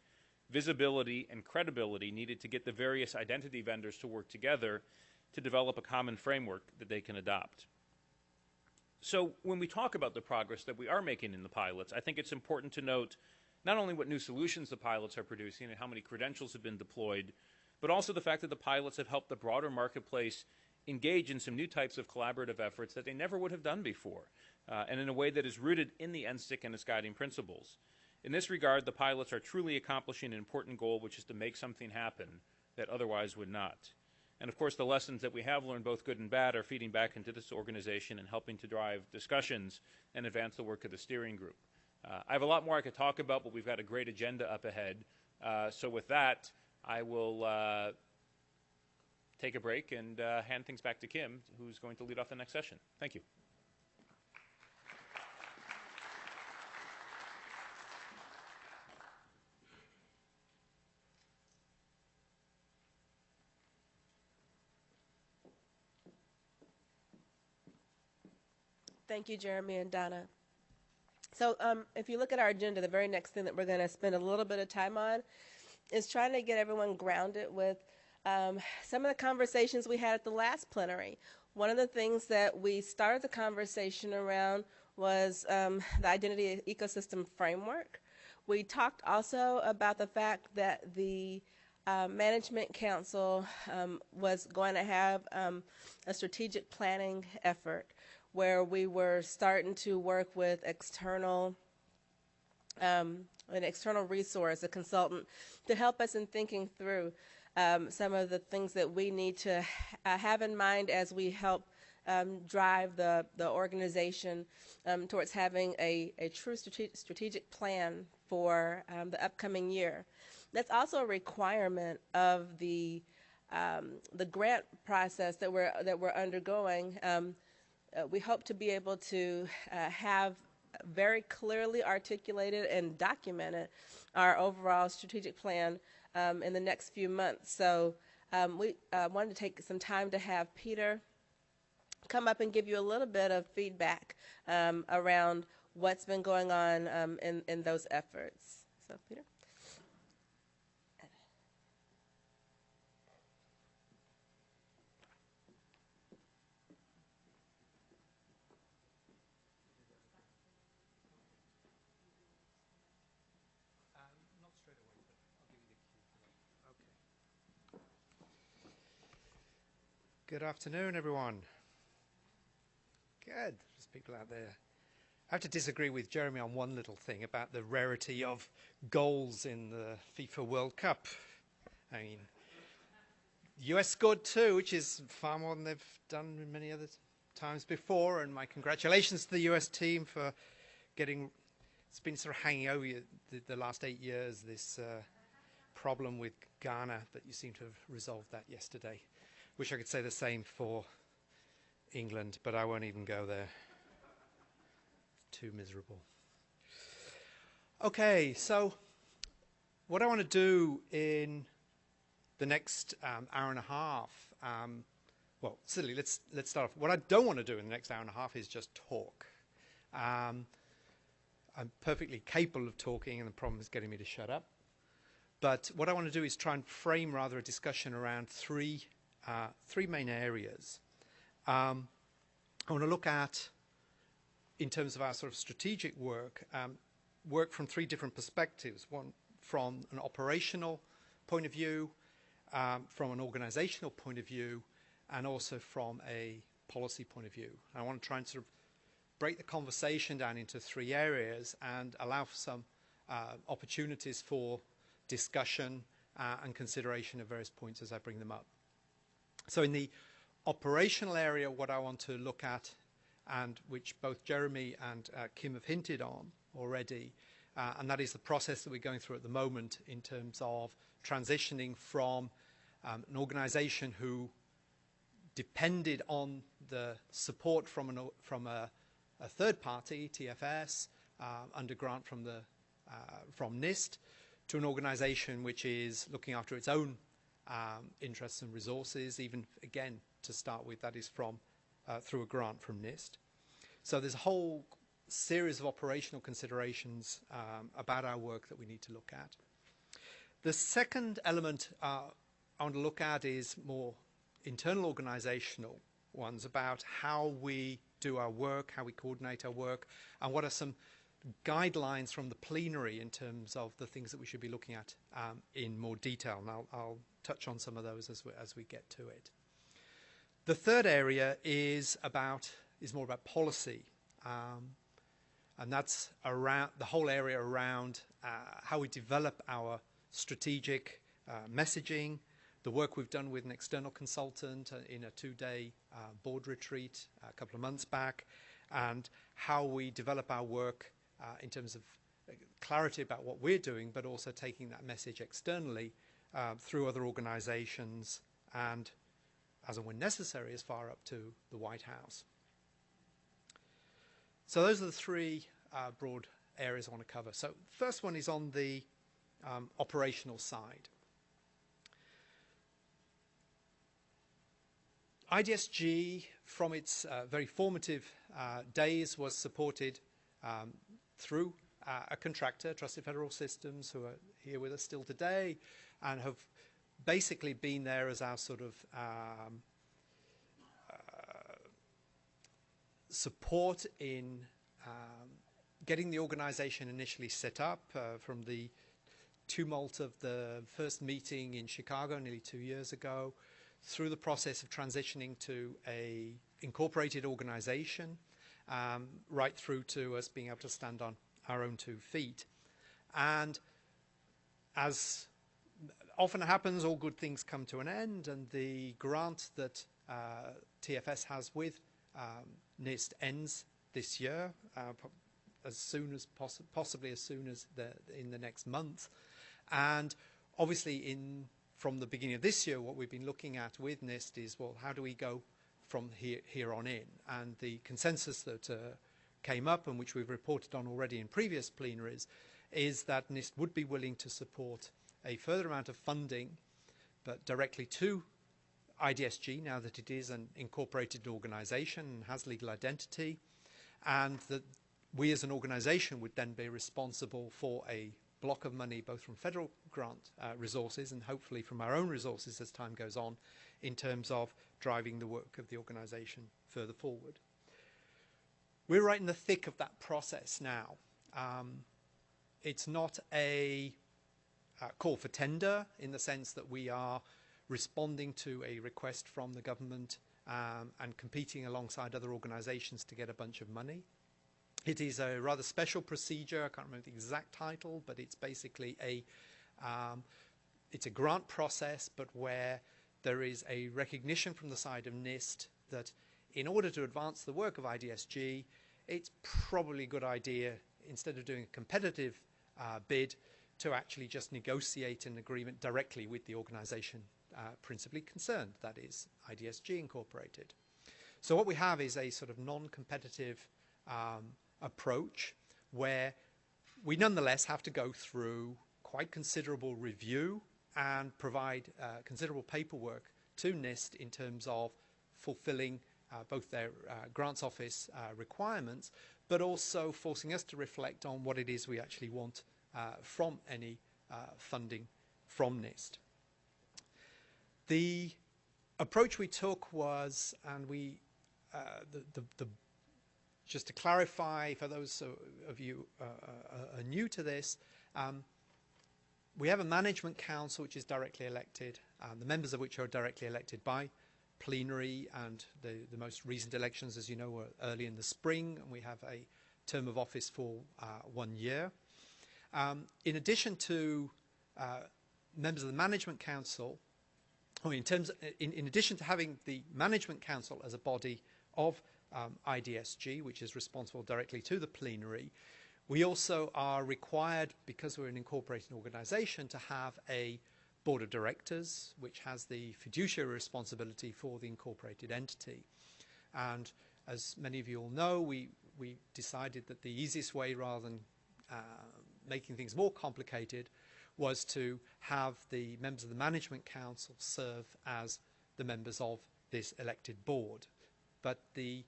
visibility, and credibility needed to get the various identity vendors to work together to develop a common framework that they can adopt. So when we talk about the progress that we are making in the pilots, I think it's important to note not only what new solutions the pilots are producing and how many credentials have been deployed, but also the fact that the pilots have helped the broader marketplace engage in some new types of collaborative efforts that they never would have done before, and in a way that is rooted in the NSTIC and its guiding principles. In this regard, the pilots are truly accomplishing an important goal, which is to make something happen that otherwise would not. And of course, the lessons that we have learned, both good and bad, are feeding back into this organization and helping to drive discussions and advance the work of the steering group. I have a lot more I could talk about, but we've got a great agenda up ahead. So with that, I will take a break and hand things back to Kim, who's going to lead off the next session. Thank you. Thank you, Jeremy and Donna. So if you look at our agenda, the very next thing that we're going to spend a little bit of time on is trying to get everyone grounded with some of the conversations we had at the last plenary. One of the things that we started the conversation around was the identity ecosystem framework. We talked also about the fact that the Management Council was going to have a strategic planning effort where we were starting to work with an external resource, a consultant, to help us in thinking through some of the things that we need to have in mind as we help drive the organization towards having a true strategic plan for the upcoming year. That's also a requirement of the grant process that we're undergoing. We hope to be able to have very clearly articulated and documented our overall strategic plan in the next few months. So we wanted to take some time to have Peter come up and give you a little bit of feedback around what's been going on in those efforts. So, Peter. Good afternoon, everyone. Good. There's people out there. I have to disagree with Jeremy on one little thing about the rarity of goals in the FIFA World Cup. I mean, the US scored 2, which is far more than they've done many other times before, and my congratulations to the US team for getting, it's been sort of hanging over you the last 8 years, this problem with Ghana, but you seem to have resolved that yesterday. Wish I could say the same for England, but I won't even go there. Too miserable. Okay, so what I want to do in the next hour and a half, well, silly, let's start off. What I don't want to do in the next hour and a half is just talk. I'm perfectly capable of talking, and the problem is getting me to shut up. But what I want to do is try and frame rather a discussion around three main areas. I want to look at, in terms of our sort of strategic work, work from three different perspectives. One from an operational point of view, from an organizational point of view, and also from a policy point of view. I want to try and sort of break the conversation down into three areas and allow for some opportunities for discussion and consideration of various points as I bring them up. So in the operational area, what I want to look at, and which both Jeremy and Kim have hinted on already, and that is the process that we're going through at the moment in terms of transitioning from an organization who depended on the support from a third party, TFS, under grant from NIST, to an organization which is looking after its own interests and resources, even, again, to start with, that is from through a grant from NIST. So there's a whole series of operational considerations about our work that we need to look at. The second element I want to look at is more internal organizational ones, about how we do our work, how we coordinate our work, and what are some guidelines from the plenary in terms of the things that we should be looking at in more detail. And I'll touch on some of those as we get to it. The third area is more about policy, and that's around the whole area around how we develop our strategic messaging, the work we've done with an external consultant in a 2-day board retreat a couple of months back, and how we develop our work in terms of clarity about what we're doing, but also taking that message externally through other organizations and, as and when necessary, as far up to the White House. So those are the three broad areas I want to cover. So the first one is on the operational side. IDSG, from its very formative days, was supported through a contractor, Trusted Federal Systems, who are here with us still today, and have basically been there as our sort of support in getting the organization initially set up from the tumult of the first meeting in Chicago nearly 2 years ago, through the process of transitioning to a incorporated organization, right through to us being able to stand on our own 2 feet. And as often happens, all good things come to an end, and the grant that TFS has with NIST ends this year, as soon as possibly as soon as in the next month. And obviously from the beginning of this year, what we've been looking at with NIST is, well, how do we go from here on in? And the consensus that came up, and which we've reported on already in previous plenaries, is that NIST would be willing to support a further amount of funding, but directly to IDSG, now that it is an incorporated organization and has legal identity, and that we as an organization would then be responsible for a block of money, both from federal grant resources and hopefully from our own resources as time goes on, in terms of driving the work of the organization further forward. We're right in the thick of that process now. It's not a call for tender in the sense that we are responding to a request from the government and competing alongside other organizations to get a bunch of money. It is a rather special procedure. I can't remember the exact title, but it's basically it's a grant process, but where there is a recognition from the side of NIST that in order to advance the work of IDSG, it's probably a good idea, instead of doing a competitive bid, to actually just negotiate an agreement directly with the organization principally concerned, that is IDSG Incorporated. So what we have is a sort of non-competitive approach where we nonetheless have to go through quite considerable review and provide considerable paperwork to NIST in terms of fulfilling both their grants office requirements, but also forcing us to reflect on what it is we actually want from any funding from NIST. The approach we took was, and we, just to clarify for those of you are new to this, we have a management council which is directly elected, the members of which are directly elected by Plenary, and the most recent elections, as you know, were early in the spring, and we have a term of office for 1 year. In addition to members of the management council, or in addition to having the management council as a body of IDSG, which is responsible directly to the plenary, we also are required, because we're an incorporated organization, to have a board of directors, which has the fiduciary responsibility for the incorporated entity. And as many of you all know, we decided that the easiest way, rather than making things more complicated, was to have the members of the management council serve as the members of this elected board. But the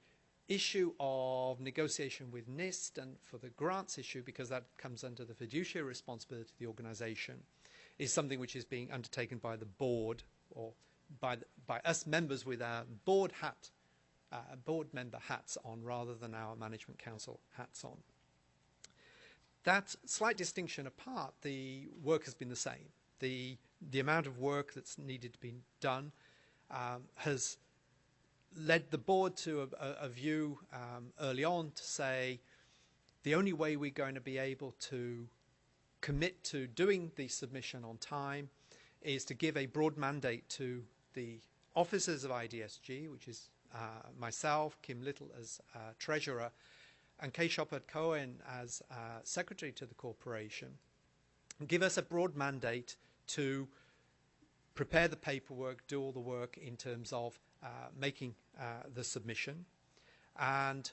issue of negotiation with NIST, and for the grants issue, because that comes under the fiduciary responsibility of the organization, is something which is being undertaken by the board, or by us members with our board member hats on, rather than our management council hats on. That slight distinction apart, the work has been the same. The amount of work that's needed to be done has led the board to a view early on to say the only way we're going to be able to commit to doing the submission on time is to give a broad mandate to the officers of IDSG, which is myself, Kim Little as treasurer, and Kay Shopard-Cohen as secretary to the corporation, and give us a broad mandate to prepare the paperwork, do all the work in terms of making the submission. And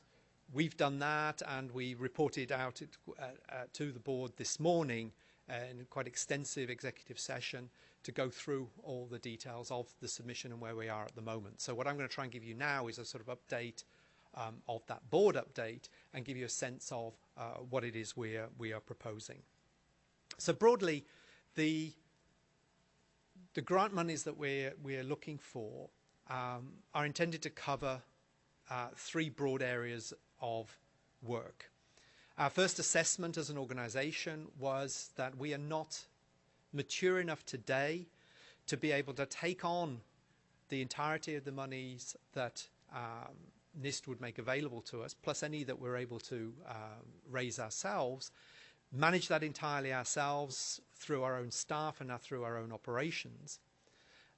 we've done that, and we reported out to the board this morning in a quite extensive executive session to go through all the details of the submission and where we are at the moment. So what I'm going to try and give you now is a sort of update of that board update, and give you a sense of what it is we are proposing. So broadly, the grant monies that we're looking for are intended to cover 3 broad areas of work. Our first assessment as an organization was that we are not mature enough today to be able to take on the entirety of the monies that NIST would make available to us, plus any that we're able to raise ourselves, manage that entirely ourselves through our own staff and through our own operations.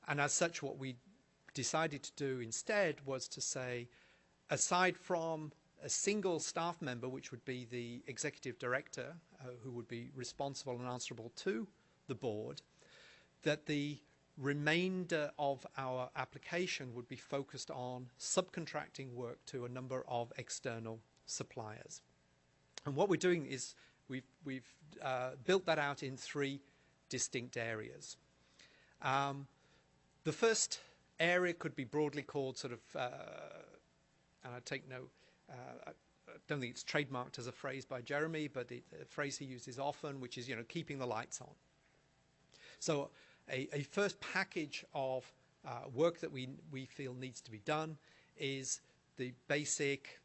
And as such, what we decided to do instead was to say, aside from a single staff member, which would be the executive director, who would be responsible and answerable to the board, that the remainder of our application would be focused on subcontracting work to a number of external suppliers. And what we're doing is we've built that out in 3 distinct areas. The first area could be broadly called sort of, and I take no, I don't think it's trademarked as a phrase by Jeremy, but a phrase he uses often, which is, you know, keeping the lights on. So a first package of work that we feel needs to be done is the basic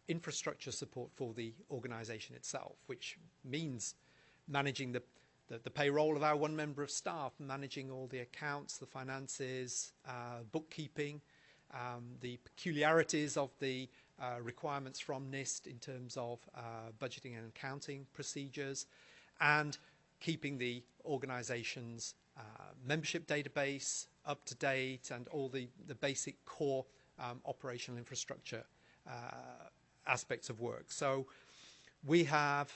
infrastructure support for the organization itself, which means managing the payroll of our 1 member of staff, managing all the accounts, the finances, bookkeeping, the peculiarities of the requirements from NIST in terms of budgeting and accounting procedures, and keeping the organization's membership database up to date, and all the basic core operational infrastructure aspects of work. So we have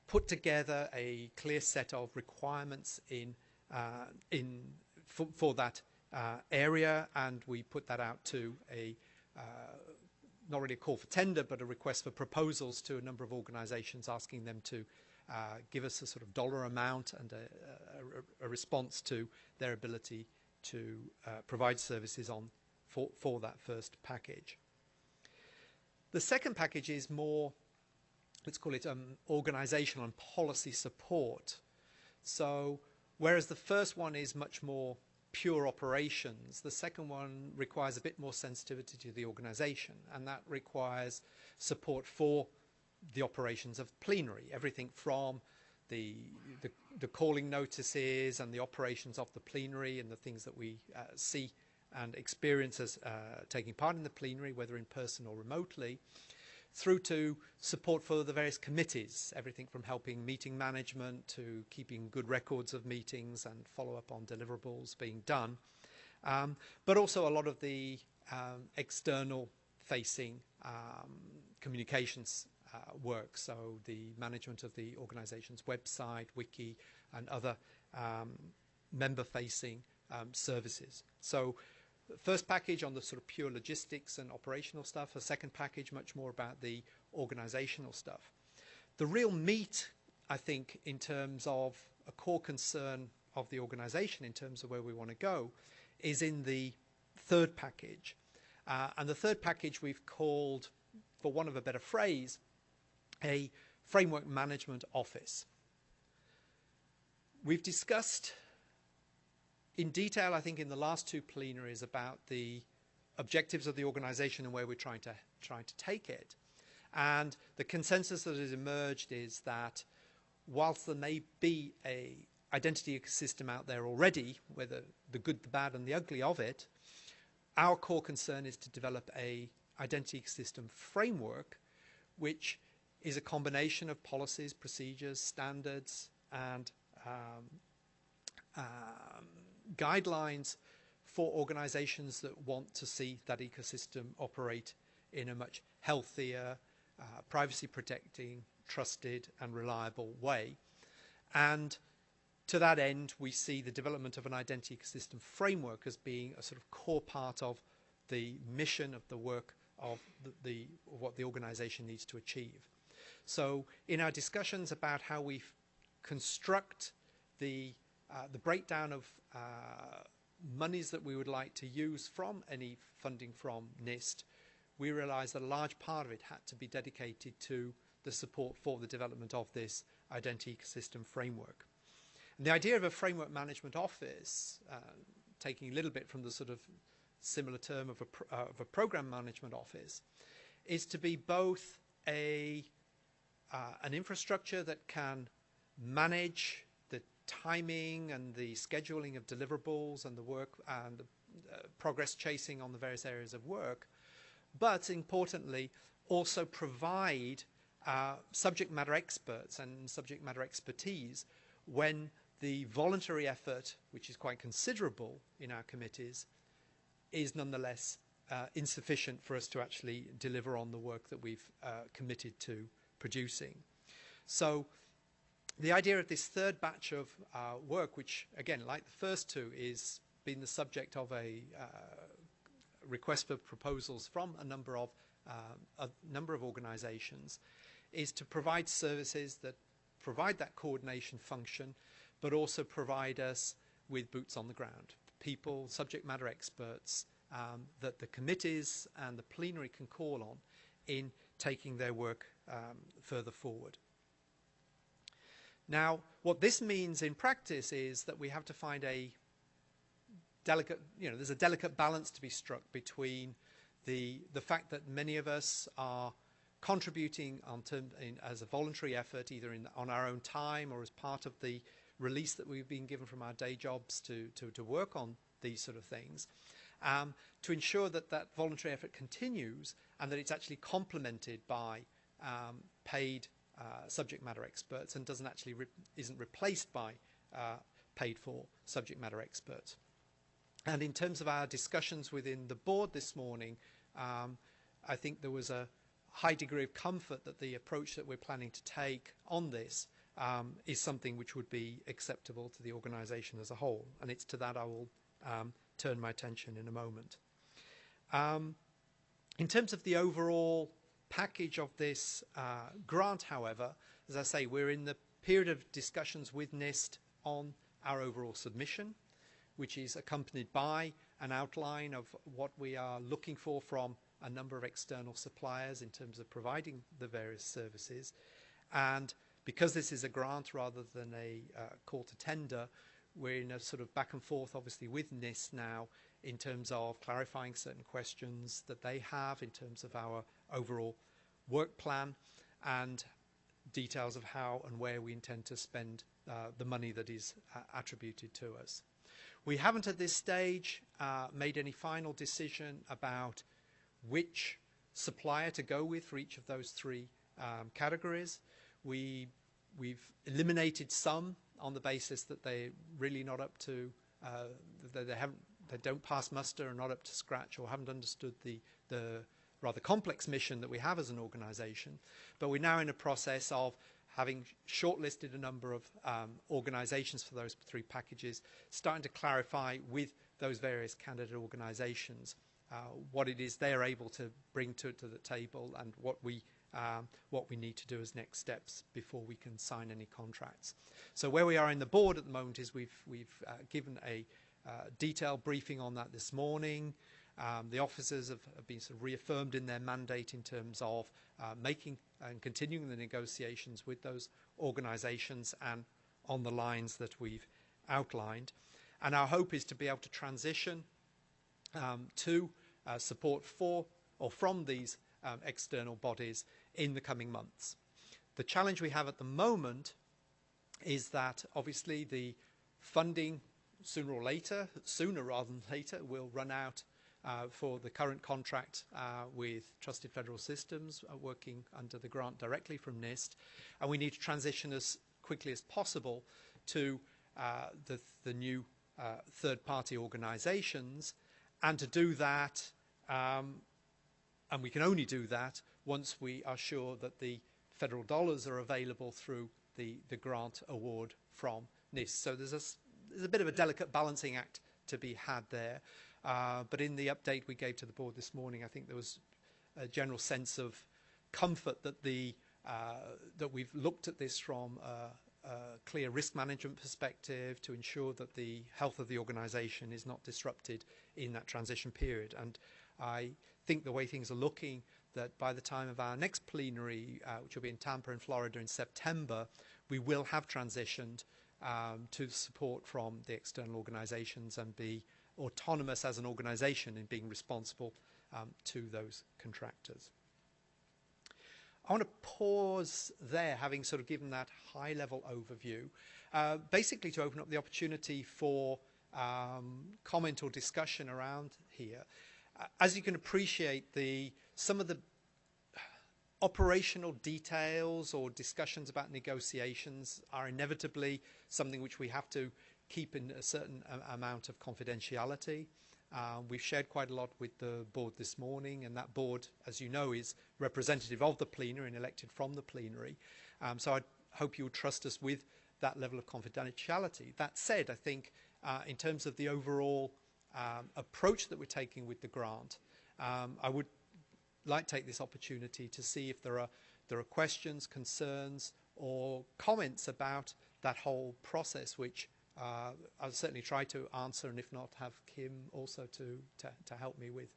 put together a clear set of requirements for that area, and we put that out to a not really a call for tender, but a request for proposals to a number of organizations, asking them to give us a sort of dollar amount and a response to their ability to provide services for that first package. The second package is more, let's call it organizational and policy support. So whereas the first one is much more pure operations, the second one requires a bit more sensitivity to the organization, and that requires support for the operations of Plenary, everything from the calling notices and the operations of the Plenary and the things that we see and experience as taking part in the Plenary, whether in person or remotely, through to support for the various committees, everything from helping meeting management to keeping good records of meetings and follow up on deliverables being done, but also a lot of the external facing communications work, so the management of the organization's website, wiki, and other member-facing services. So first package on the sort of pure logistics and operational stuff, a second package much more about the organizational stuff. The real meat, I think, in terms of a core concern of the organization, in terms of where we want to go, is in the third package. And the third package we've called, for want of a better phrase, a framework management office. We've discussed in detail, I think, in the last two plenaries about the objectives of the organization and where we're trying to take it. And the consensus that has emerged is that whilst there may be a identity ecosystem out there already, whether the good, the bad, and the ugly of it, our core concern is to develop a identity ecosystem framework which is a combination of policies, procedures, standards, and guidelines for organizations that want to see that ecosystem operate in a much healthier, privacy protecting, trusted and reliable way. And to that end, we see the development of an identity ecosystem framework as being a sort of core part of the mission of the work of what the organization needs to achieve. So in our discussions about how we construct the breakdown of monies that we would like to use from any funding from NIST, we realized that a large part of it had to be dedicated to the support for the development of this identity ecosystem framework. And the idea of a framework management office, taking a little bit from the sort of similar term of a program management office, is to be both an infrastructure that can manage the timing and the scheduling of deliverables and the work and progress chasing on the various areas of work, but importantly also provide subject matter experts and subject matter expertise when the voluntary effort, which is quite considerable in our committees, is nonetheless insufficient for us to actually deliver on the work that we've committed to producing. So the idea of this third batch of work, which again, like the first two, is been the subject of a request for proposals from a number of organizations, is to provide services that provide that coordination function, but also provide us with boots on the ground, people, subject matter experts that the committees and the plenary can call on in taking their work further forward. Now, what this means in practice is that we have to find a delicate, there's a delicate balance to be struck between the fact that many of us are contributing as a voluntary effort, either on our own time or as part of the release that we've been given from our day jobs to work on these sort of things, to ensure that that voluntary effort continues and that it's actually complemented by paid subject matter experts and isn't replaced by paid for subject matter experts. And in terms of our discussions within the board this morning, I think there was a high degree of comfort that the approach that we're planning to take on this is something which would be acceptable to the organization as a whole. And it's to that I will turn my attention in a moment. In terms of the overall package of this grant, however, as I say, we're in the period of discussions with NIST on our overall submission, which is accompanied by an outline of what we are looking for from a number of external suppliers in terms of providing the various services. And because this is a grant rather than a call to tender, we're in a sort of back and forth, obviously, with NIST now in terms of clarifying certain questions that they have in terms of our overall work plan and details of how and where we intend to spend the money that is attributed to us. We haven't at this stage made any final decision about which supplier to go with for each of those three categories. We've eliminated some on the basis that they're really not up to, they don't pass muster and not up to scratch or haven't understood the rather complex mission that we have as an organisation. But we're now in a process of having shortlisted a number of organisations for those three packages, starting to clarify with those various candidate organisations what it is they're able to bring to the table and what we need to do as next steps before we can sign any contracts. So where we are in the board at the moment is we've given a detailed briefing on that this morning. The officers have been sort of reaffirmed in their mandate in terms of making and continuing the negotiations with those organisations and on the lines that we've outlined. And our hope is to be able to transition to support for or from these external bodies in the coming months. The challenge we have at the moment is that obviously the funding sooner rather than later will run out for the current contract with Trusted Federal Systems working under the grant directly from NIST, and we need to transition as quickly as possible to the new third-party organisations, and to do that, and we can only do that once we are sure that the federal dollars are available through the grant award from NIST. So there's a bit of a delicate balancing act to be had there. But in the update we gave to the board this morning, I think there was a general sense of comfort that that we've looked at this from a clear risk management perspective to ensure that the health of the organisation is not disrupted in that transition period. And I think the way things are looking, that by the time of our next plenary, which will be in Tampa in Florida in September, we will have transitioned to support from the external organisations and be autonomous as an organisation in being responsible to those contractors. I want to pause there, having sort of given that high-level overview, basically to open up the opportunity for comment or discussion around here. As you can appreciate, some of the operational details or discussions about negotiations are inevitably something which we have to keep in a certain amount of confidentiality. We've shared quite a lot with the board this morning, and that board, as you know, is representative of the plenary and elected from the plenary. So I hope you'll trust us with that level of confidentiality. That said, I think in terms of the overall approach that we're taking with the grant, I would like to take this opportunity to see if there are questions, concerns, or comments about that whole process, which I'll certainly try to answer, and if not, have Kim also to help me with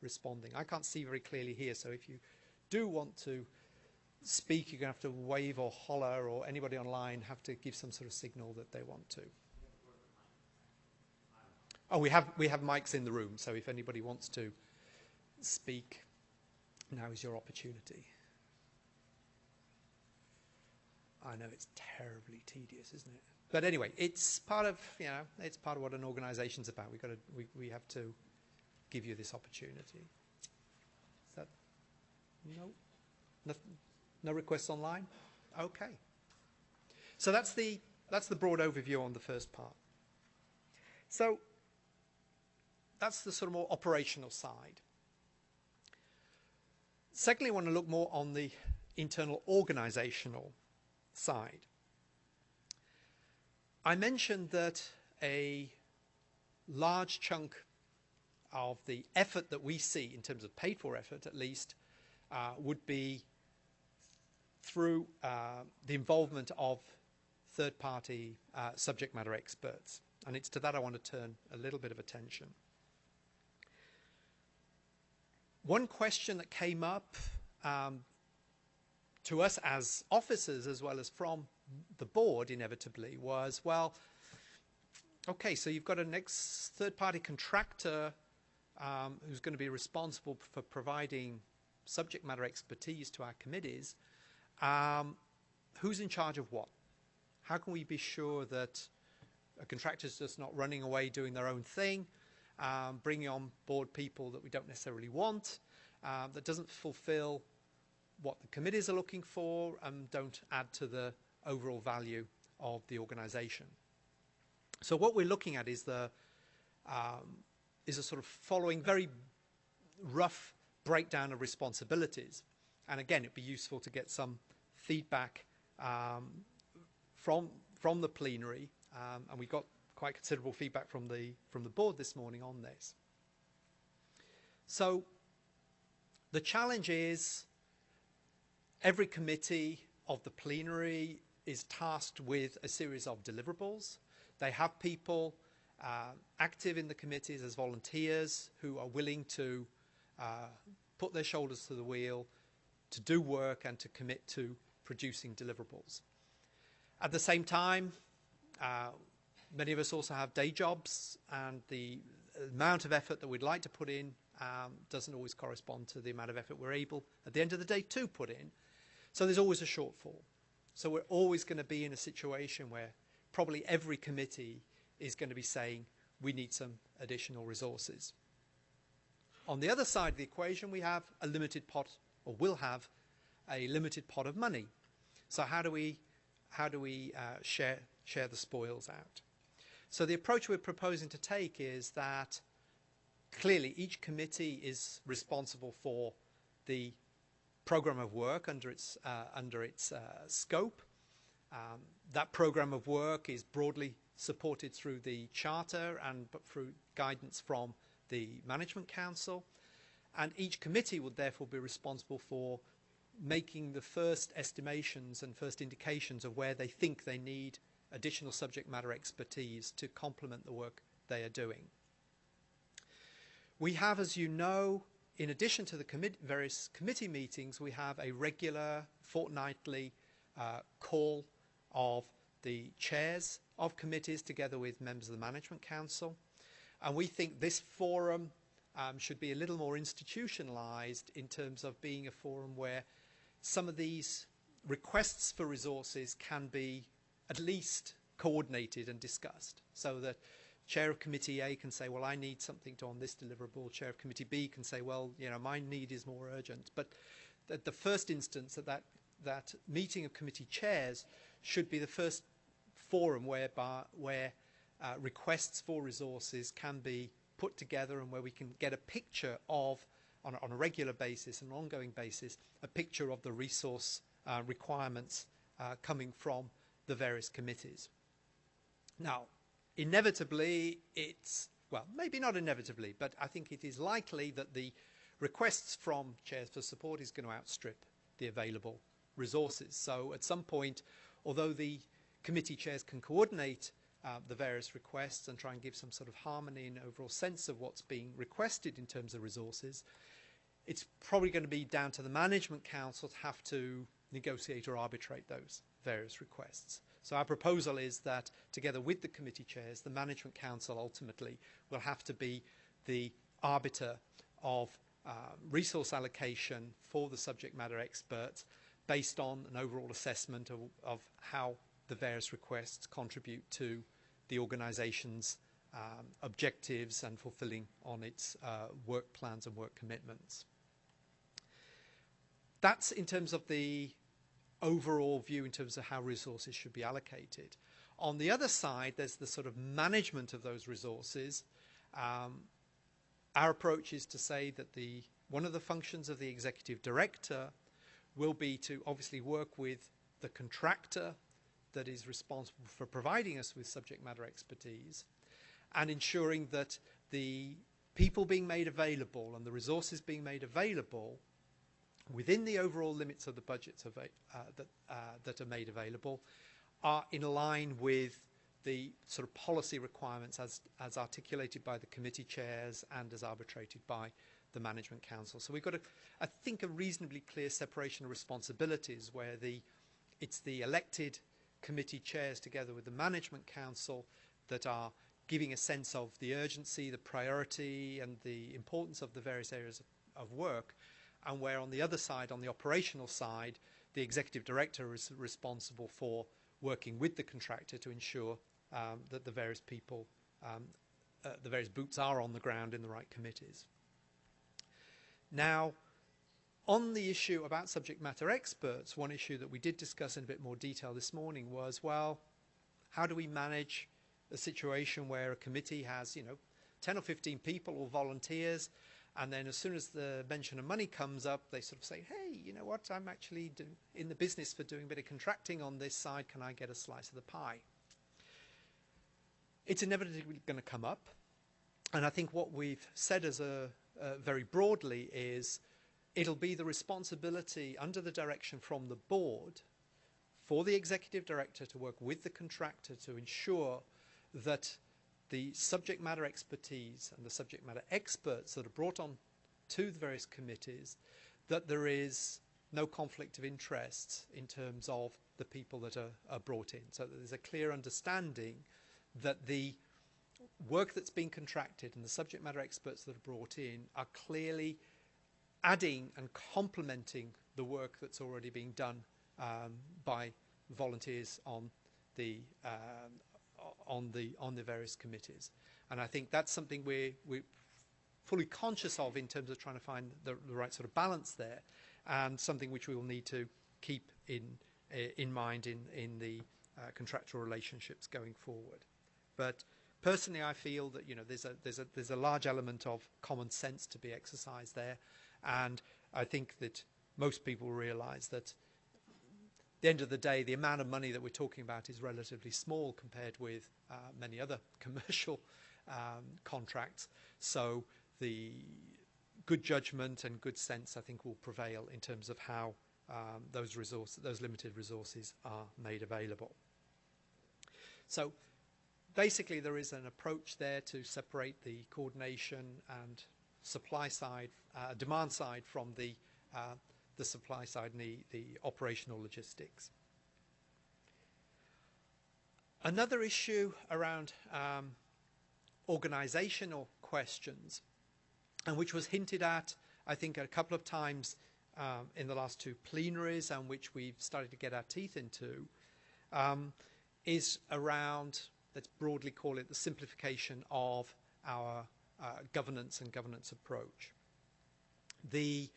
responding. I can't see very clearly here, so if you do want to speak, you're going to have to wave or holler, or anybody online have to give some sort of signal that they want to. Oh, we have mics in the room, so if anybody wants to speak, now is your opportunity. I know it's terribly tedious, isn't it? But anyway, it's part of it's part of what an organisation's about. We have to give you this opportunity. Is that no requests online? Okay. So that's the broad overview on the first part. So that's the sort of more operational side. Secondly, I want to look more on the internal organisational side. I mentioned that a large chunk of the effort that we see, in terms of paid for effort at least, would be through the involvement of third-party subject matter experts. And it's to that I want to turn a little bit of attention. One question that came up to us as officers, as well as from the board inevitably, was, well, okay, so you've got a next third-party contractor who's going to be responsible for providing subject matter expertise to our committees. Who's in charge of what? How can we be sure that a contractor's just not running away doing their own thing, bringing on board people that we don't necessarily want, that doesn't fulfill what the committees are looking for and don't add to the overall value of the organization? So what we're looking at is a sort of following very rough breakdown of responsibilities. And again, it'd be useful to get some feedback from the plenary, and we got quite considerable feedback from the board this morning on this. So the challenge is every committee of the plenary is tasked with a series of deliverables. They have people active in the committees as volunteers who are willing to put their shoulders to the wheel, to do work and to commit to producing deliverables. At the same time, many of us also have day jobs, and the amount of effort that we'd like to put in doesn't always correspond to the amount of effort we're able, at the end of the day, to put in. So there's always a shortfall. So we're always going to be in a situation where probably every committee is going to be saying, we need some additional resources. On the other side of the equation, we have a limited pot, or will have a limited pot of money. So how do we share the spoils out? So the approach we're proposing to take is that clearly each committee is responsible for the program of work under its scope. That program of work is broadly supported through the charter and through guidance from the Management Council. And each committee would therefore be responsible for making the first estimations and first indications of where they think they need additional subject matter expertise to complement the work they are doing. We have, as you know, in addition to the various committee meetings, we have a regular fortnightly call of the chairs of committees together with members of the Management Council. And we think this forum should be a little more institutionalized in terms of being a forum where some of these requests for resources can be at least coordinated and discussed, so that Chair of Committee A can say, well, I need something on this deliverable. Chair of Committee B can say, well, my need is more urgent. But at the first instance, that meeting of committee chairs should be the first forum where requests for resources can be put together and where we can get a picture of, on a regular basis, an ongoing basis, a picture of the resource requirements coming from the various committees. Now, inevitably, well, maybe not inevitably, but I think it is likely that the requests from chairs for support is going to outstrip the available resources. So at some point, although the committee chairs can coordinate the various requests and try and give some sort of harmony and overall sense of what's being requested in terms of resources, it's probably going to be down to the Management Council to have to negotiate or arbitrate those various requests. So our proposal is that together with the committee chairs, the Management Council ultimately will have to be the arbiter of resource allocation for the subject matter experts based on an overall assessment of how the various requests contribute to the organization's objectives and fulfilling on its work plans and work commitments. That's in terms of the overall view in terms of how resources should be allocated. On the other side, there's the sort of management of those resources. Our approach is to say that one of the functions of the executive director will be to obviously work with the contractor that is responsible for providing us with subject matter expertise and ensuring that the people being made available and the resources being made available within the overall limits of the budgets that are made available are in line with the sort of policy requirements as articulated by the committee chairs and as arbitrated by the Management Council. So we've got, I think, a reasonably clear separation of responsibilities where it's the elected committee chairs together with the Management Council that are giving a sense of the urgency, the priority and the importance of the various areas of work, and where on the other side, on the operational side, the Executive Director is responsible for working with the contractor to ensure that the various people, the various boots are on the ground in the right committees. Now, on the issue about subject matter experts, one issue that we did discuss in a bit more detail this morning was, well, how do we manage a situation where a committee has, 10 or 15 people or volunteers, and then as soon as the mention of money comes up, they sort of say, hey, you know what, I'm actually in the business for doing a bit of contracting on this side, can I get a slice of the pie? It's inevitably going to come up, and I think what we've said as very broadly is it'll be the responsibility under the direction from the board for the Executive Director to work with the contractor to ensure that the subject matter expertise and the subject matter experts that are brought on to the various committees, that there is no conflict of interest in terms of the people that are brought in. So that there's a clear understanding that the work that's being contracted and the subject matter experts that are brought in are clearly adding and complementing the work that's already being done by volunteers on the various committees. And I think that's something we're fully conscious of in terms of trying to find the right sort of balance there, and something which we will need to keep in mind in the contractual relationships going forward. But personally, I feel that there's a large element of common sense to be exercised there, and I think that most people realise that at the end of the day, the amount of money that we're talking about is relatively small compared with many other commercial contracts. So the good judgment and good sense, I think, will prevail in terms of how those limited resources are made available. So basically, there is an approach there to separate the coordination and supply side, demand side from the supply side and the operational logistics. Another issue around organizational questions, and which was hinted at, I think, a couple of times in the last two plenaries, and which we've started to get our teeth into, is around, let's broadly call it, the simplification of our governance and governance approach. The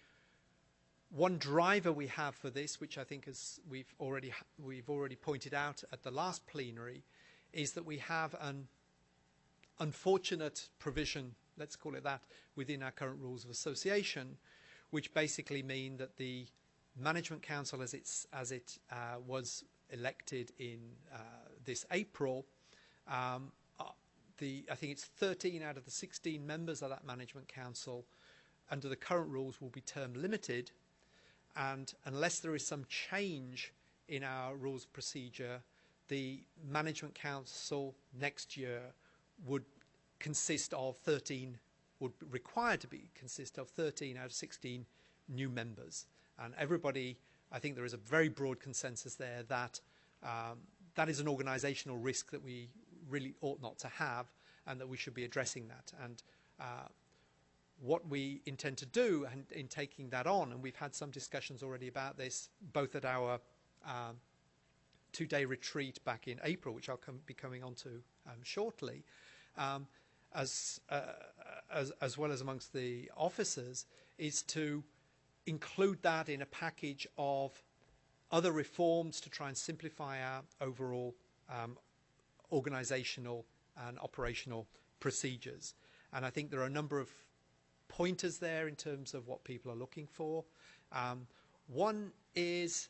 one driver we have for this, which I think we've already pointed out at the last plenary, is that we have an unfortunate provision, let's call it that, within our current rules of association, which basically mean that the Management Council, as it was elected in this April, I think it's 13 out of the 16 members of that Management Council under the current rules will be term limited, and unless there is some change in our rules of procedure, the Management Council next year would consist of 13, would require to consist of 13 out of 16 new members. And everybody, I think there is a very broad consensus there that that is an organizational risk that we really ought not to have, and that we should be addressing that. And what we intend to do in taking that on, and we've had some discussions already about this, both at our two-day retreat back in April, which I'll be coming on to shortly, as well as amongst the officers, is to include that in a package of other reforms to try and simplify our overall organizational and operational procedures. And I think there are a number of pointers there in terms of what people are looking for. One is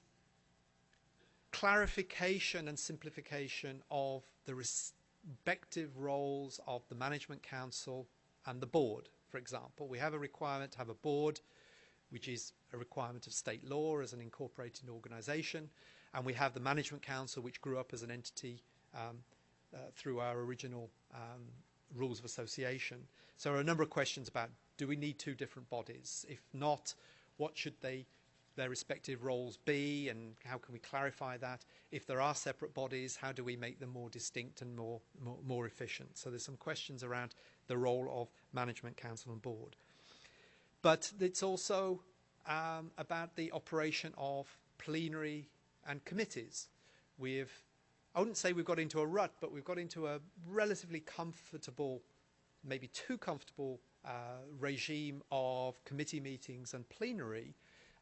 clarification and simplification of the respective roles of the Management Council and the board. For example, we have a requirement to have a board, which is a requirement of state law as an incorporated organisation, and we have the Management Council, which grew up as an entity through our original rules of association. So there are a number of questions about, do we need two different bodies? If not, what should their respective roles be, and how can we clarify that? If there are separate bodies, how do we make them more distinct and more efficient? So there's some questions around the role of Management Council and Board. But it's also about the operation of plenary and committees. I wouldn't say we've got into a rut, but we've got into a relatively comfortable, maybe too comfortable regime of committee meetings and plenary.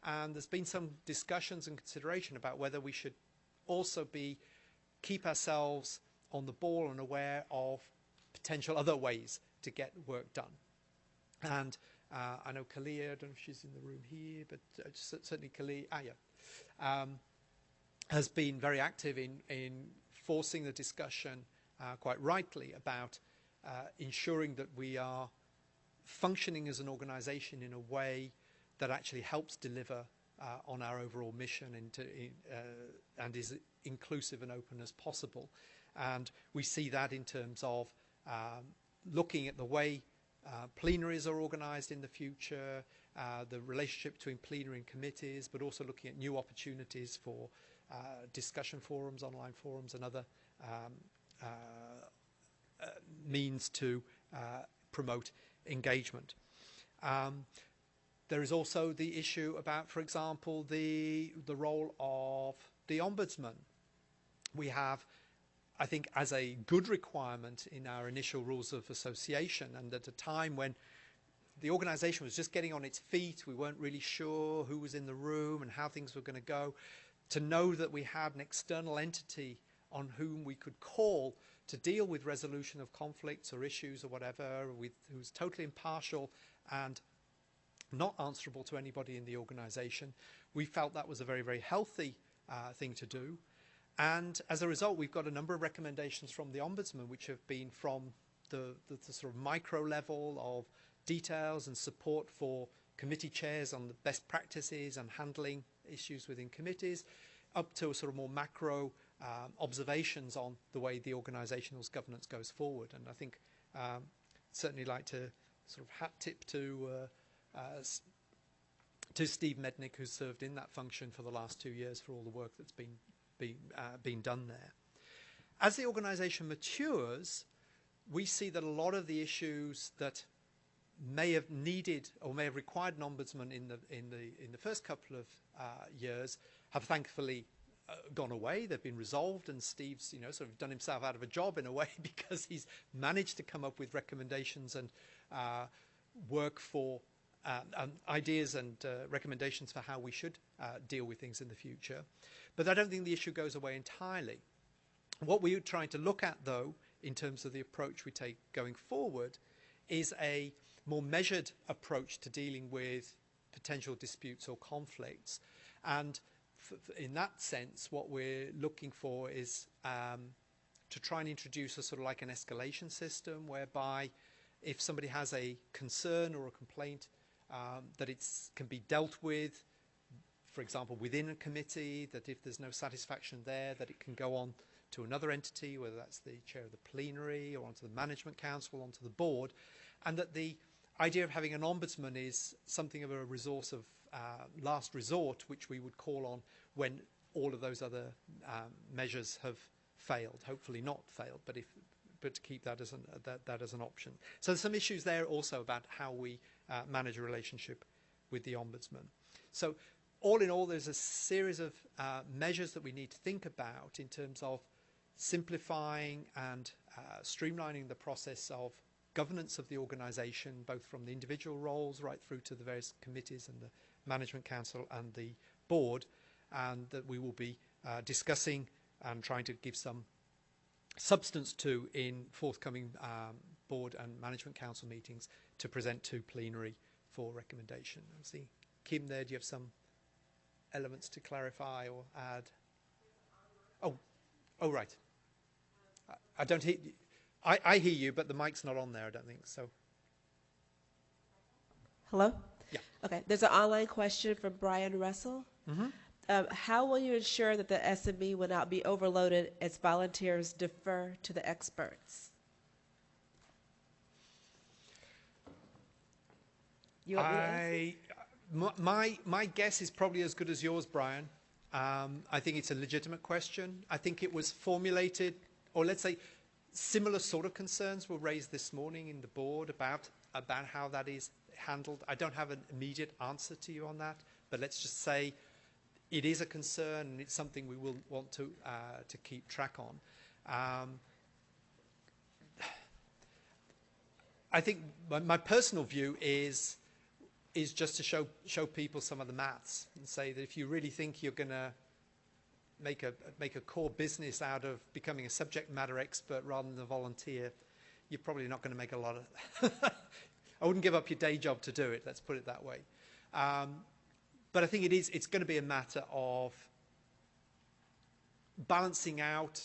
And there's been some discussions and consideration about whether we should also keep ourselves on the ball and aware of potential other ways to get work done. And I know Kalia, I don't know if she's in the room here, but certainly Kalia, has been very active in forcing the discussion, quite rightly, about ensuring that we are functioning as an organisation in a way that actually helps deliver on our overall mission and is inclusive and open as possible. And we see that in terms of looking at the way plenaries are organised in the future, the relationship between plenary and committees, but also looking at new opportunities for discussion forums, online forums, and other means to promote engagement. There is also the issue about, for example, the role of the Ombudsman. We have, I think, as a good requirement in our initial rules of association, and at a time when the organisation was just getting on its feet, we weren't really sure who was in the room and how things were going to go, to know that we had an external entity on whom we could call to deal with resolution of conflicts or issues or whatever, who's totally impartial and not answerable to anybody in the organisation. We felt that was a very, very healthy thing to do. And as a result, we've got a number of recommendations from the Ombudsman, which have been from the sort of micro level of details and support for committee chairs on the best practices and handling issues within committees, up to a sort of more macro observations on the way the organisational governance goes forward. And I think certainly like to sort of hat tip to Steve Mednick, who's served in that function for the last 2 years, for all the work that's been done there. As the organisation matures, we see that a lot of the issues that may have needed or may have required an ombudsman in the first couple of years have thankfully gone away. They've been resolved, and Steve's sort of done himself out of a job in a way because he's managed to come up with recommendations and work for ideas and recommendations for how we should deal with things in the future. But I don't think the issue goes away entirely. What we're trying to look at, though, in terms of the approach we take going forward, is a more measured approach to dealing with potential disputes or conflicts. And in that sense, what we're looking for is to try and introduce a sort of like an escalation system, whereby if somebody has a concern or a complaint, that it can be dealt with, for example, within a committee, that if there's no satisfaction there, that it can go on to another entity, whether that's the chair of the plenary or onto the management council, onto the board, and that the idea of having an ombudsman is something of a resource of last resort, which we would call on when all of those other measures have failed, hopefully not failed, but to keep that as an option. So there's some issues there also about how we manage a relationship with the ombudsman. So all in all, there's a series of measures that we need to think about in terms of simplifying and streamlining the process of governance of the organisation, both from the individual roles right through to the various committees and the management council and the board, and that we will be discussing and trying to give some substance to in forthcoming board and management council meetings to present to plenary for recommendation. I see Kim there. Do you have some elements to clarify or add? Oh, right. I don't hear. I hear you, but the mic's not on there. I don't think so. Hello? Yeah. Okay, there's an online question from Brian Russell. How will you ensure that the SME will not be overloaded as volunteers defer to the experts? You want me to answer? My guess is probably as good as yours, Brian. I think it's a legitimate question. I think it was formulated, or let's say similar sort of concerns were raised this morning in the board about how that is handled. I don't have an immediate answer to you on that, but let's just say it is a concern and it's something we will want to keep track on. I think my personal view is just to show people some of the maths and say that if you really think you're going to make a core business out of becoming a subject matter expert rather than a volunteer, you're probably not going to make a lot of I wouldn't give up your day job to do it, let's put it that way. But I think it's going to be a matter of balancing out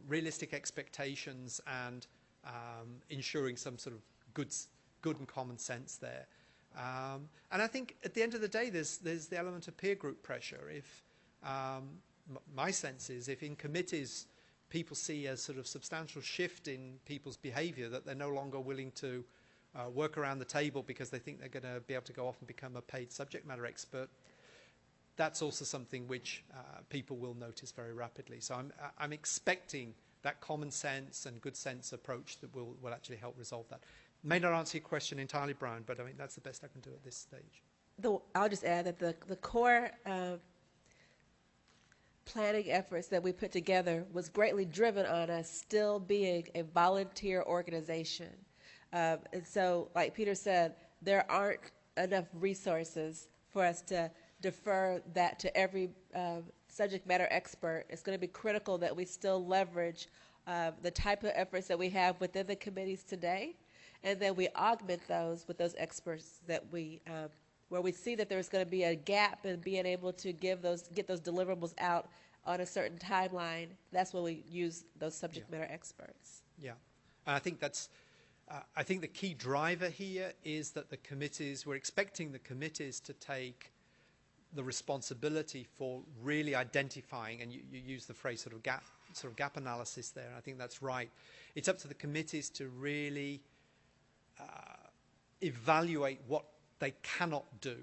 realistic expectations and ensuring some sort of good and common sense there. And I think at the end of the day, there's the element of peer group pressure. If my sense is, if in committees people see a sort of substantial shift in people's behaviour, that they're no longer willing to work around the table because they think they're going to be able to go off and become a paid subject matter expert, that's also something which people will notice very rapidly. So I'm expecting that common sense and good sense approach that will actually help resolve that. May not answer your question entirely, Brian, but I mean that's the best I can do at this stage. I'll just add that the core planning efforts that we put together was greatly driven on us still being a volunteer organization. And so, like Peter said, there aren't enough resources for us to defer that to every subject matter expert. It's going to be critical that we still leverage the type of efforts that we have within the committees today, and then we augment those with those experts that where we see that there's going to be a gap in being able to get those deliverables out on a certain timeline. That's when we use those subject matter experts. Yeah, and I think that's. I think the key driver here is that we're expecting the committees to take the responsibility for really identifying, and you use the phrase sort of gap analysis there, and I think that's right. It's up to the committees to really evaluate what they cannot do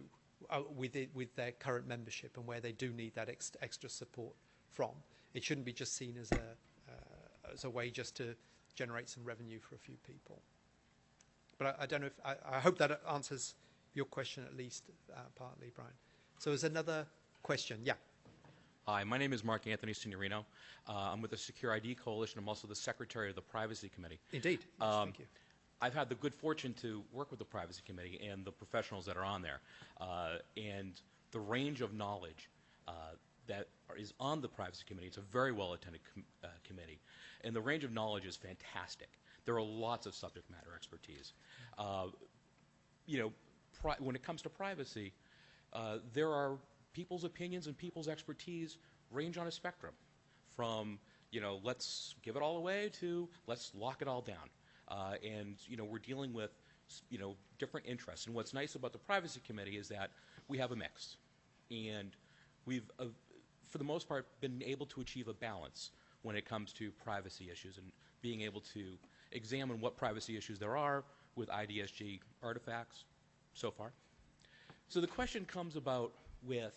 with their current membership and where they do need that extra support from. It shouldn't be just seen as a way just to generate some revenue for a few people. But I don't know if I hope that answers your question at least partly, Brian. So there's another question. Yeah. Hi, my name is Mark Anthony Signorino. I'm with the Secure ID Coalition. I'm also the Secretary of the Privacy Committee. Indeed. Yes, thank you. I've had the good fortune to work with the Privacy Committee and the professionals that are on there. And the range of knowledge that is on the Privacy Committee, it's a very well-attended committee, and the range of knowledge is fantastic. There are lots of subject matter expertise. When it comes to privacy, there are people's opinions and people's expertise range on a spectrum from, let's give it all away to let's lock it all down. And we're dealing with, different interests. And what's nice about the Privacy Committee is that we have a mix. And we've, for the most part, been able to achieve a balance when it comes to privacy issues and being able to examine what privacy issues there are with IDSG artifacts so far. So the question comes about with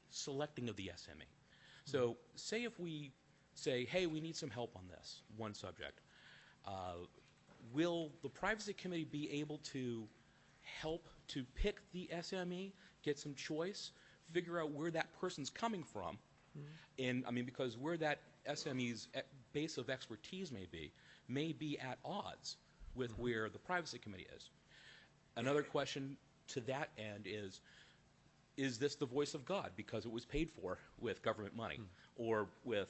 selecting of the SME. So say if we say, hey, we need some help on this one subject. Will the Privacy Committee be able to help to pick the SME, get some choice, figure out where that person's coming from, and because where that SME's base of expertise may be at odds with where the Privacy Committee is. Another question to that end is this the voice of God because it was paid for with government money or with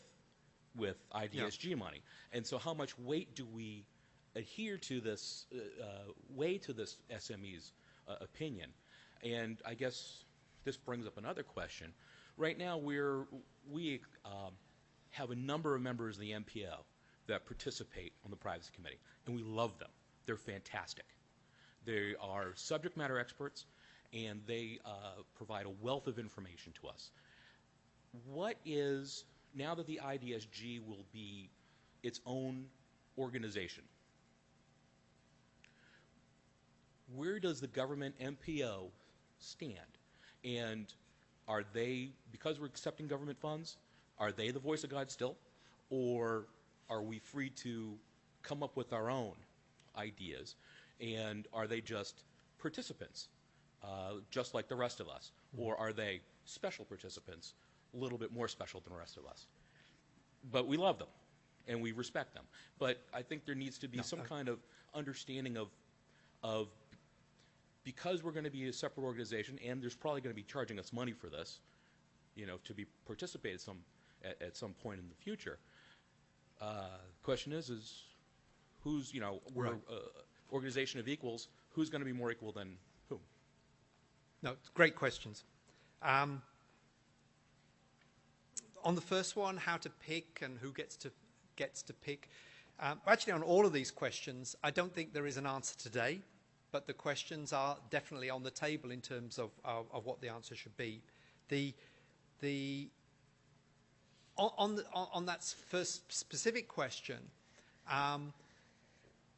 IDSG money? And so how much weight do we adhere to this, weigh to this SME's opinion? And I guess this brings up another question. Right now we have a number of members of the MPO that participate on the Privacy Committee, and we love them. They're fantastic. They are subject matter experts, and they provide a wealth of information to us. What is, now that the IDSG will be its own organization, where does the government MPO stand? And are they, because we're accepting government funds, are they the voice of God still? Or are we free to come up with our own ideas? And are they just participants, just like the rest of us? Or are they special participants, a little bit more special than the rest of us? But we love them, and we respect them. But I think there needs to be some kind of understanding of because we're going to be a separate organization, and there's probably going to be charging us money for this, you know, to be participate at some point in the future. Question is who's, you know, we're an organization of equals. Who's going to be more equal than whom? No, great questions. On the first one, how to pick and who gets to pick. Actually, on all of these questions, I don't think there is an answer today, but the questions are definitely on the table in terms of what the answer should be. On that first specific question,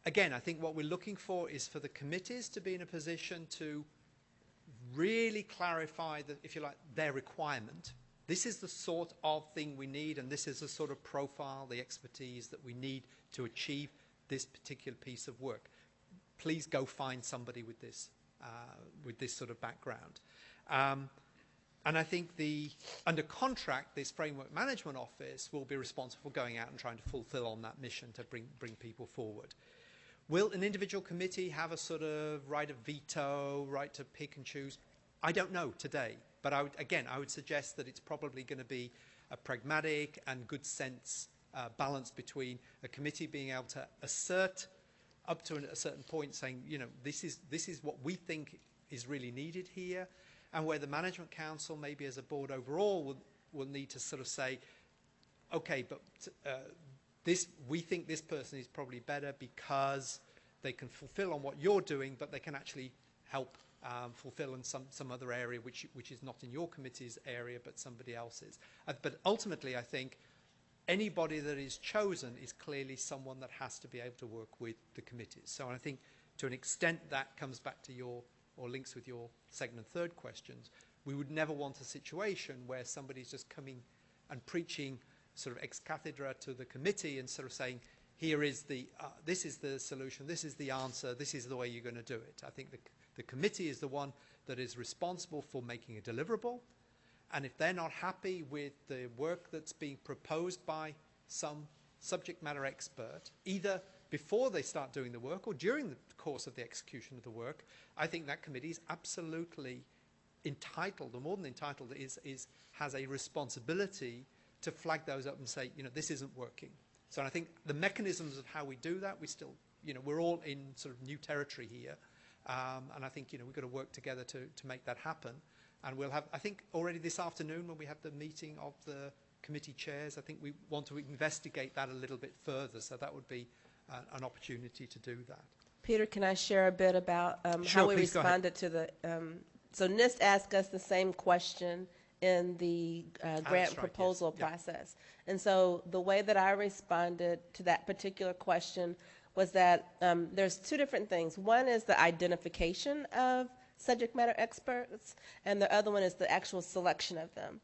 again, I think what we're looking for is for the committees to be in a position to really clarify, if you like, their requirement. This is the sort of thing we need, and this is the sort of profile, the expertise that we need to achieve this particular piece of work. Please go find somebody with this sort of background. And I think under contract, this Framework Management Office will be responsible for going out and trying to fulfill on that mission to bring people forward. Will an individual committee have a sort of right of veto, right to pick and choose? I don't know today. But I would suggest that it's probably going to be a pragmatic and good sense balance between a committee being able to assert up to a certain point, saying, you know, this is what we think is really needed here, and where the Management Council, maybe as a board overall, will need to sort of say, okay, but we think this person is probably better because they can fulfill on what you're doing, but they can actually help fulfill in some other area which is not in your committee's area but somebody else's. But ultimately, I think anybody that is chosen is clearly someone that has to be able to work with the committees. So I think to an extent that comes back to or links with your second and third questions. We would never want a situation where somebody's just coming and preaching sort of ex cathedra to the committee and sort of saying, here is this is the solution, this is the answer, this is the way you're going to do it. I think the committee is the one that is responsible for making a deliverable, and if they're not happy with the work that's being proposed by some subject matter expert, either before they start doing the work or during the course of the execution of the work, I think that committee is absolutely entitled, or more than entitled, has a responsibility to flag those up and say, you know, this isn't working. So I think the mechanisms of how we do that, we still, you know, we're all in sort of new territory here. And I think, you know, we've got to work together to make that happen. And we'll have, I think already this afternoon when we have the meeting of the committee chairs, I think we want to investigate that a little bit further. So that would be an opportunity to do that. Peter, can I share a bit about Sure, how we please go ahead. responded to the, so NIST asked us the same question in the grant right, proposal yes. Yeah. process. And so the way that I responded to that particular question was that there's two different things. One is the identification of subject matter experts, and the other one is the actual selection of them.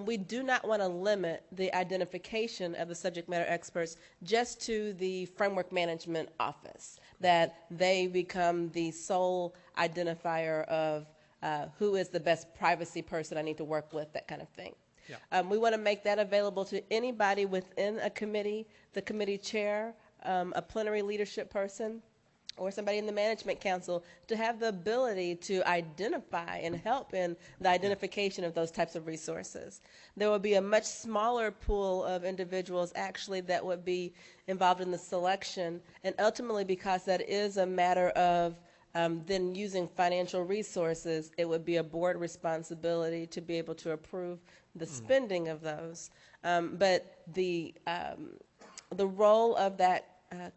We do not want to limit the identification of the subject matter experts just to the Framework Management Office, that they become the sole identifier of who is the best privacy person I need to work with, that kind of thing. Yeah. We want to make that available to anybody within a committee, the committee chair, a plenary leadership person, or somebody in the Management Council, to have the ability to identify and help in the identification of those types of resources. There will be a much smaller pool of individuals actually that would be involved in the selection, and ultimately, because that is a matter of then using financial resources, it would be a board responsibility to be able to approve the spending of those. But the role of that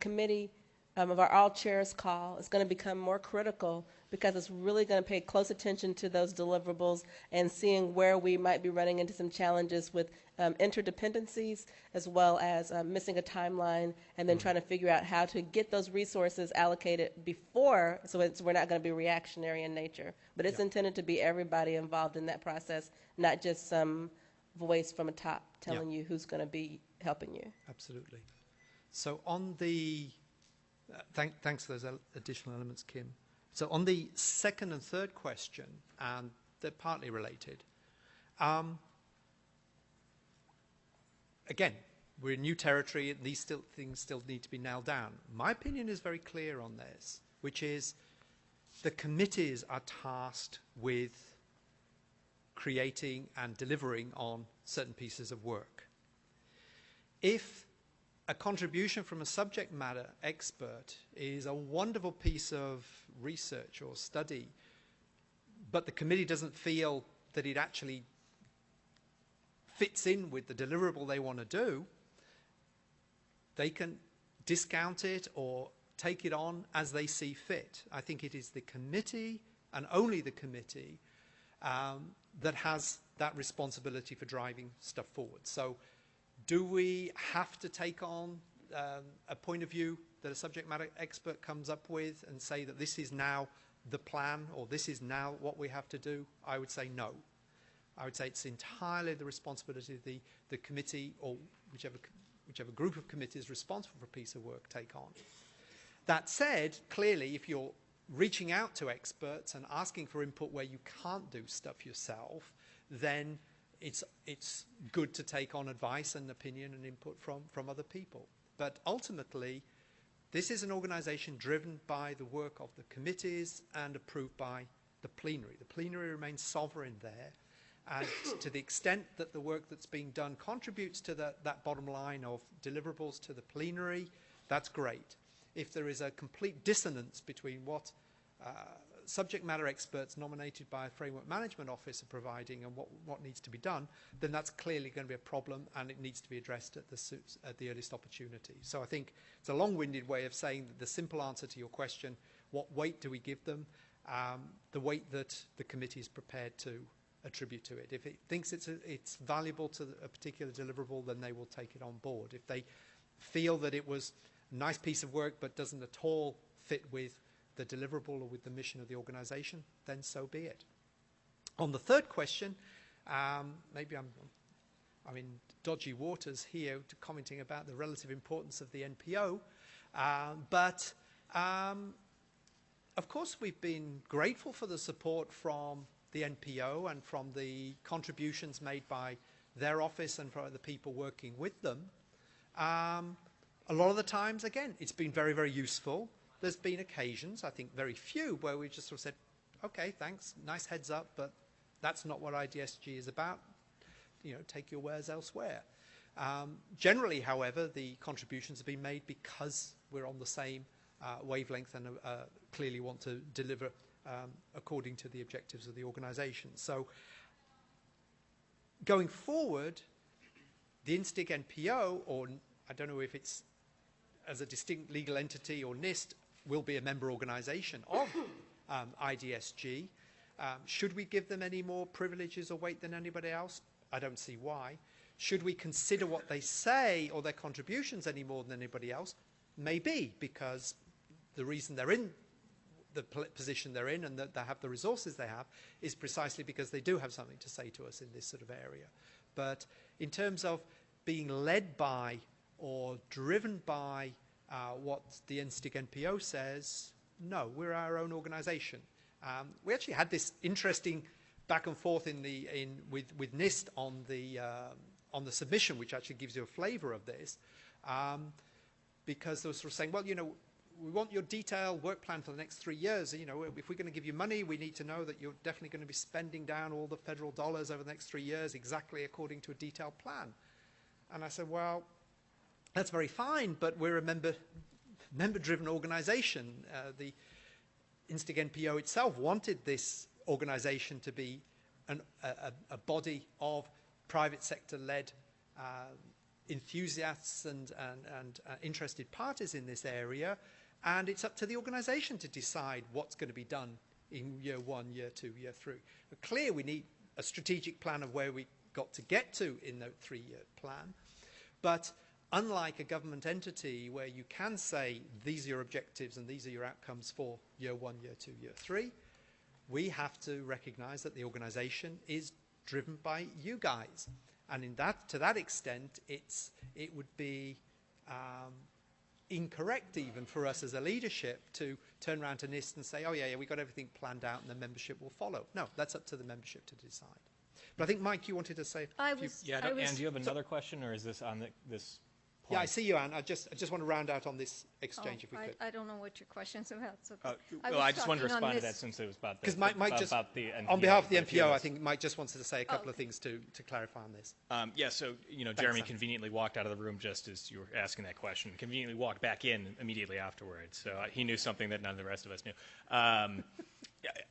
committee of our all chairs call is going to become more critical because it's really going to pay close attention to those deliverables and seeing where we might be running into some challenges with interdependencies, as well as missing a timeline, and then trying to figure out how to get those resources allocated before, so we're not going to be reactionary in nature. But it's intended to be everybody involved in that process, not just some voice from a top telling you who's going to be helping you. Absolutely. So on the thanks for those additional elements, Kim. So on the second and third question, and they're partly related, again, we're in new territory, and these things still need to be nailed down. My opinion is very clear on this, which is the committees are tasked with creating and delivering on certain pieces of work. If a contribution from a subject matter expert is a wonderful piece of research or study, but the committee doesn't feel that it actually fits in with the deliverable they want to do, they can discount it or take it on as they see fit. I think it is the committee, and only the committee, that has that responsibility for driving stuff forward. So do we have to take on a point of view that a subject matter expert comes up with and say that this is now the plan or this is now what we have to do? I would say no. I would say it's entirely the responsibility of the committee or whichever group of committees responsible for a piece of work take on. That said, clearly, if you're reaching out to experts and asking for input where you can't do stuff yourself, then it's good to take on advice and opinion and input from other people. But ultimately, this is an organization driven by the work of the committees and approved by the plenary. The plenary remains sovereign there. And to the extent that the work that's being done contributes to that bottom line of deliverables to the plenary, that's great. If there is a complete dissonance between what subject matter experts nominated by a Framework Management Office are providing and what needs to be done, then that's clearly going to be a problem and it needs to be addressed at the earliest opportunity. So I think it's a long-winded way of saying that the simple answer to your question, what weight do we give them? The weight that the committee is prepared to attribute to it. If it thinks it's valuable to a particular deliverable, then they will take it on board. If they feel that it was a nice piece of work but doesn't at all fit with the deliverable or with the mission of the organization, then so be it. On the third question, maybe I'm in dodgy waters here commenting about the relative importance of the NPO, but of course we've been grateful for the support from the NPO and from the contributions made by their office and from the people working with them. A lot of the times, again, it's been very, very useful. There's been occasions, I think very few, where we just sort of said, okay, thanks, nice heads up, but that's not what IDSG is about. Take your wares elsewhere. Generally, however, the contributions have been made because we're on the same wavelength and clearly want to deliver according to the objectives of the organization. So going forward, the INSTIC NPO, or I don't know if it's as a distinct legal entity or NIST, will be a member organization of IDSG. Should we give them any more privileges or weight than anybody else? I don't see why. Should we consider what they say or their contributions any more than anybody else? Maybe, because the reason they're in the position they're in and that they have the resources they have is precisely because they do have something to say to us in this sort of area. But in terms of being led by or driven by what the NSTIC NPO says, no, we're our own organization. We actually had this interesting back and forth with NIST on the submission, which actually gives you a flavor of this, because they were sort of saying, well, we want your detailed work plan for the next 3 years. If we're going to give you money, we need to know that you're definitely going to be spending down all the federal dollars over the next 3 years exactly according to a detailed plan. And I said, well, that's very fine, but we're a member-driven organization. The INSTIC NPO itself wanted this organization to be a body of private sector-led enthusiasts and interested parties in this area, and it's up to the organisation to decide what's going to be done in year 1, year 2, year 3. Clear we need a strategic plan of where we got to get to in that 3-year plan, but unlike a government entity where you can say these are your objectives and these are your outcomes for year 1, year 2, year 3, we have to recognise that the organisation is driven by you guys. And to that extent, it would be incorrect even for us as a leadership to turn around to NIST and say, oh yeah, we got everything planned out and the membership will follow. No, that's up to the membership to decide. But I think, Mike, you wanted to say Anne, do you have another question, or is this on this point? Yeah, I see you, Anne. I just want to round out on this exchange, if we could. I don't know what your question's about. So I just wanted to respond to that since it was about because Mike just, about the NPO, on behalf of the NPO, I think Mike just wanted to say a couple of things to clarify on this. Yeah, so Jeremy conveniently walked out of the room just as you were asking that question. Conveniently walked back in immediately afterwards, so he knew something that none of the rest of us knew.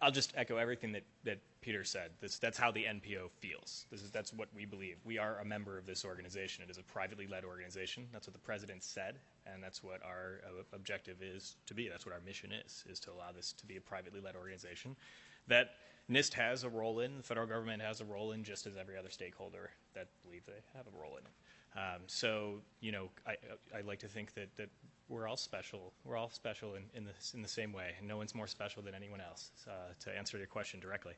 I'll just echo everything that Peter said. That's how the NPO feels. That's what we believe. We are a member of this organization. It is a privately led organization. That's what the president said, and that's what our objective is to be. That's what our mission is to allow this to be a privately led organization that NIST has a role in, the federal government has a role in, just as every other stakeholder that believe they have a role in it. So, I like to think that we're all special. We're all special in the same way, and no one's more special than anyone else. To answer your question directly,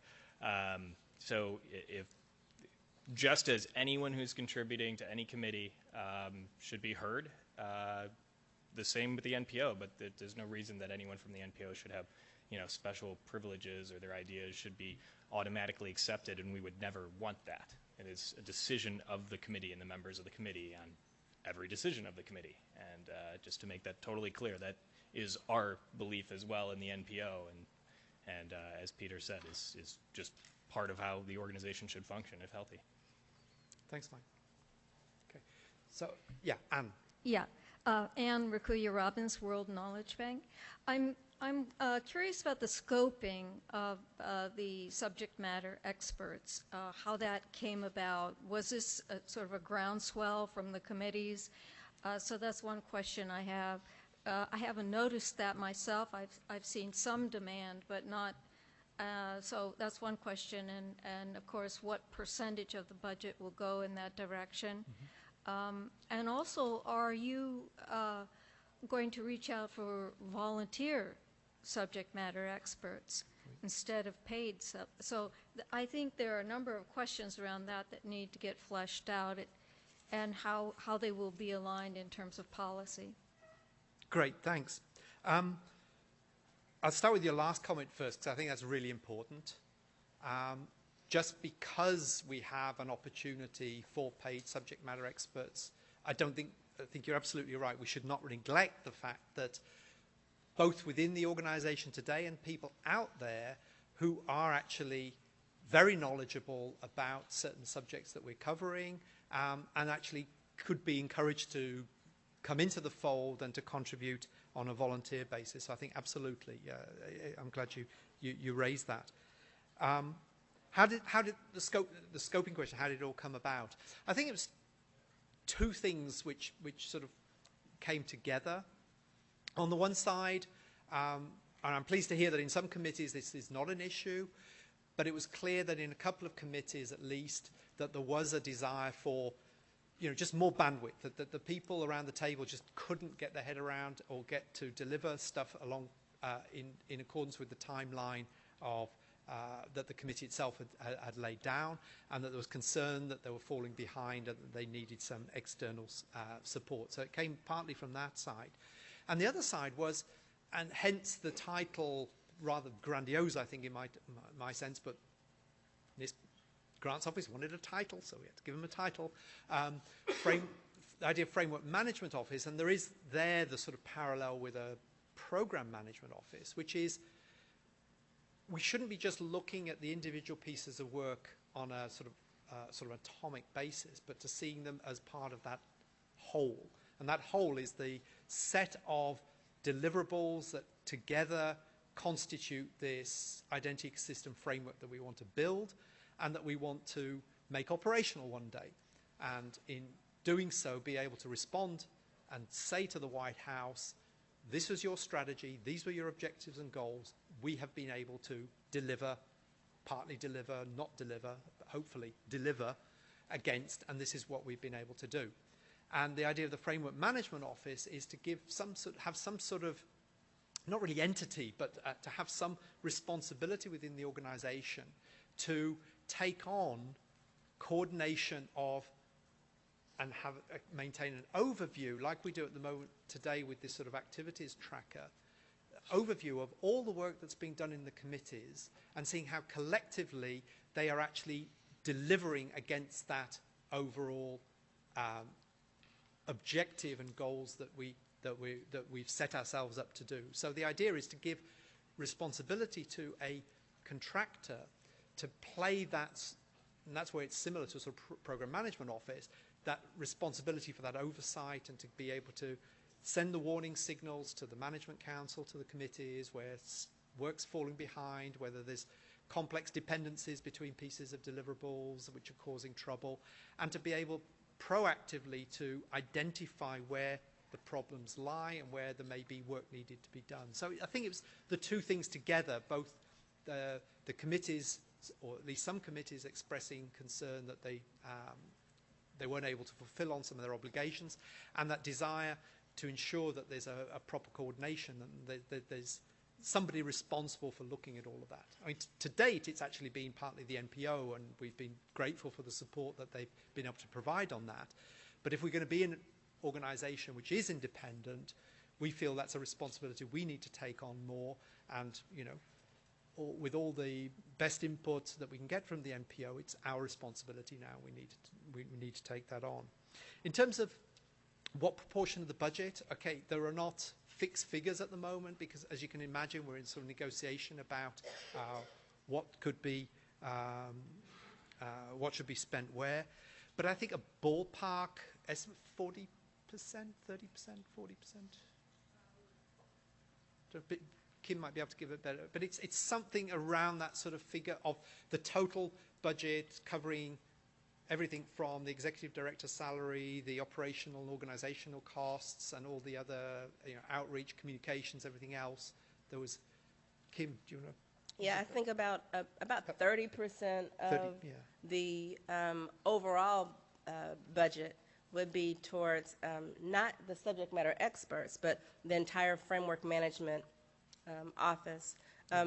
so if just as anyone who's contributing to any committee should be heard, the same with the NPO. But there's no reason that anyone from the NPO should have, special privileges or their ideas should be automatically accepted, and we would never want that. It is a decision of the committee and the members of the committee on every decision of the committee. And just to make that totally clear, that is our belief as well in the NPO, and as Peter said, is just part of how the organization should function if healthy. Thanks, Mike. Okay. So, yeah, Anne. Yeah. Anne Rakuya Robbins, World Knowledge Bank. I'm curious about the scoping of the subject matter experts, how that came about. Was this sort of a groundswell from the committees? So that's one question I have. I haven't noticed that myself. I've seen some demand, but not. So that's one question. And of course, what percentage of the budget will go in that direction? And also, are you going to reach out for volunteer subject matter experts instead of paid? So I think there are a number of questions around that need to get fleshed out, and how they will be aligned in terms of policy. Great, thanks. I'll start with your last comment first, because I think that's really important. Just because we have an opportunity for paid subject matter experts, I think you're absolutely right. We should not neglect the fact that both within the organization today and people out there who are actually very knowledgeable about certain subjects that we're covering, and actually could be encouraged to come into the fold and to contribute on a volunteer basis. So I think absolutely, I'm glad you raised that. How did the scoping question, how did it all come about? I think it was two things which sort of came together. On the one side, and I'm pleased to hear that in some committees this is not an issue, but it was clear that in a couple of committees at least that there was a desire for just more bandwidth, that the people around the table just couldn't get their head around or get to deliver stuff along in accordance with the timeline of that the committee itself had laid down, and that there was concern that they were falling behind and that they needed some external support. So it came partly from that side. And the other side was, and hence the title, rather grandiose I think in my sense, but NIST Grants Office wanted a title, so we had to give them a title. The idea of Framework Management Office, and there is there the sort of parallel with a Program Management Office, which is we shouldn't be just looking at the individual pieces of work on a sort of atomic basis, but to seeing them as part of that whole. And that whole is the set of deliverables that together constitute this identity system framework that we want to build and that we want to make operational one day. And in doing so, be able to respond and say to the White House, this was your strategy, these were your objectives and goals, we have been able to deliver, partly deliver, not deliver, but hopefully deliver against, and this is what we've been able to do. And the idea of the Framework Management Office is to give have some sort of, not really entity, but to have some responsibility within the organization to take on coordination of and maintain an overview, like we do at the moment today with this sort of activities tracker, overview of all the work that's being done in the committees and seeing how collectively they are actually delivering against that overall objective and goals that we've set ourselves up to do. So the idea is to give responsibility to a contractor to play that, and that's where it's similar to a sort of program management office, that responsibility for that oversight and to be able to send the warning signals to the management council, to the committees, where work's falling behind, whether there's complex dependencies between pieces of deliverables which are causing trouble, and to be able proactively to identify where the problems lie and where there may be work needed to be done. So I think it was the two things together, both the committees, or at least some committees, expressing concern that they weren't able to fulfill on some of their obligations, and that desire to ensure that there's a proper coordination and that there's somebody responsible for looking at all of that. I mean, to date, it's actually been partly the NPO, and we've been grateful for the support that they've been able to provide on that. But if we're going to be an organisation which is independent, we feel that's a responsibility we need to take on more, and, you know, with all the best inputs that we can get from the NPO, it's our responsibility now. We need to take that on. In terms of what proportion of the budget, okay, there are not fixed figures at the moment, because as you can imagine, we're in sort of negotiation about what could be, what should be spent where. But I think a ballpark estimate, 40%, 30%, 40%. So a bit, Kim might be able to give it better, but it's something around that sort of figure of the total budget covering everything from the executive director's salary, the operational and organizational costs, and all the other, you know, outreach, communications, everything else. There was, Kim, do you want to? Yeah, I think about 30% of the overall budget would be towards not the subject matter experts, but the entire framework management office.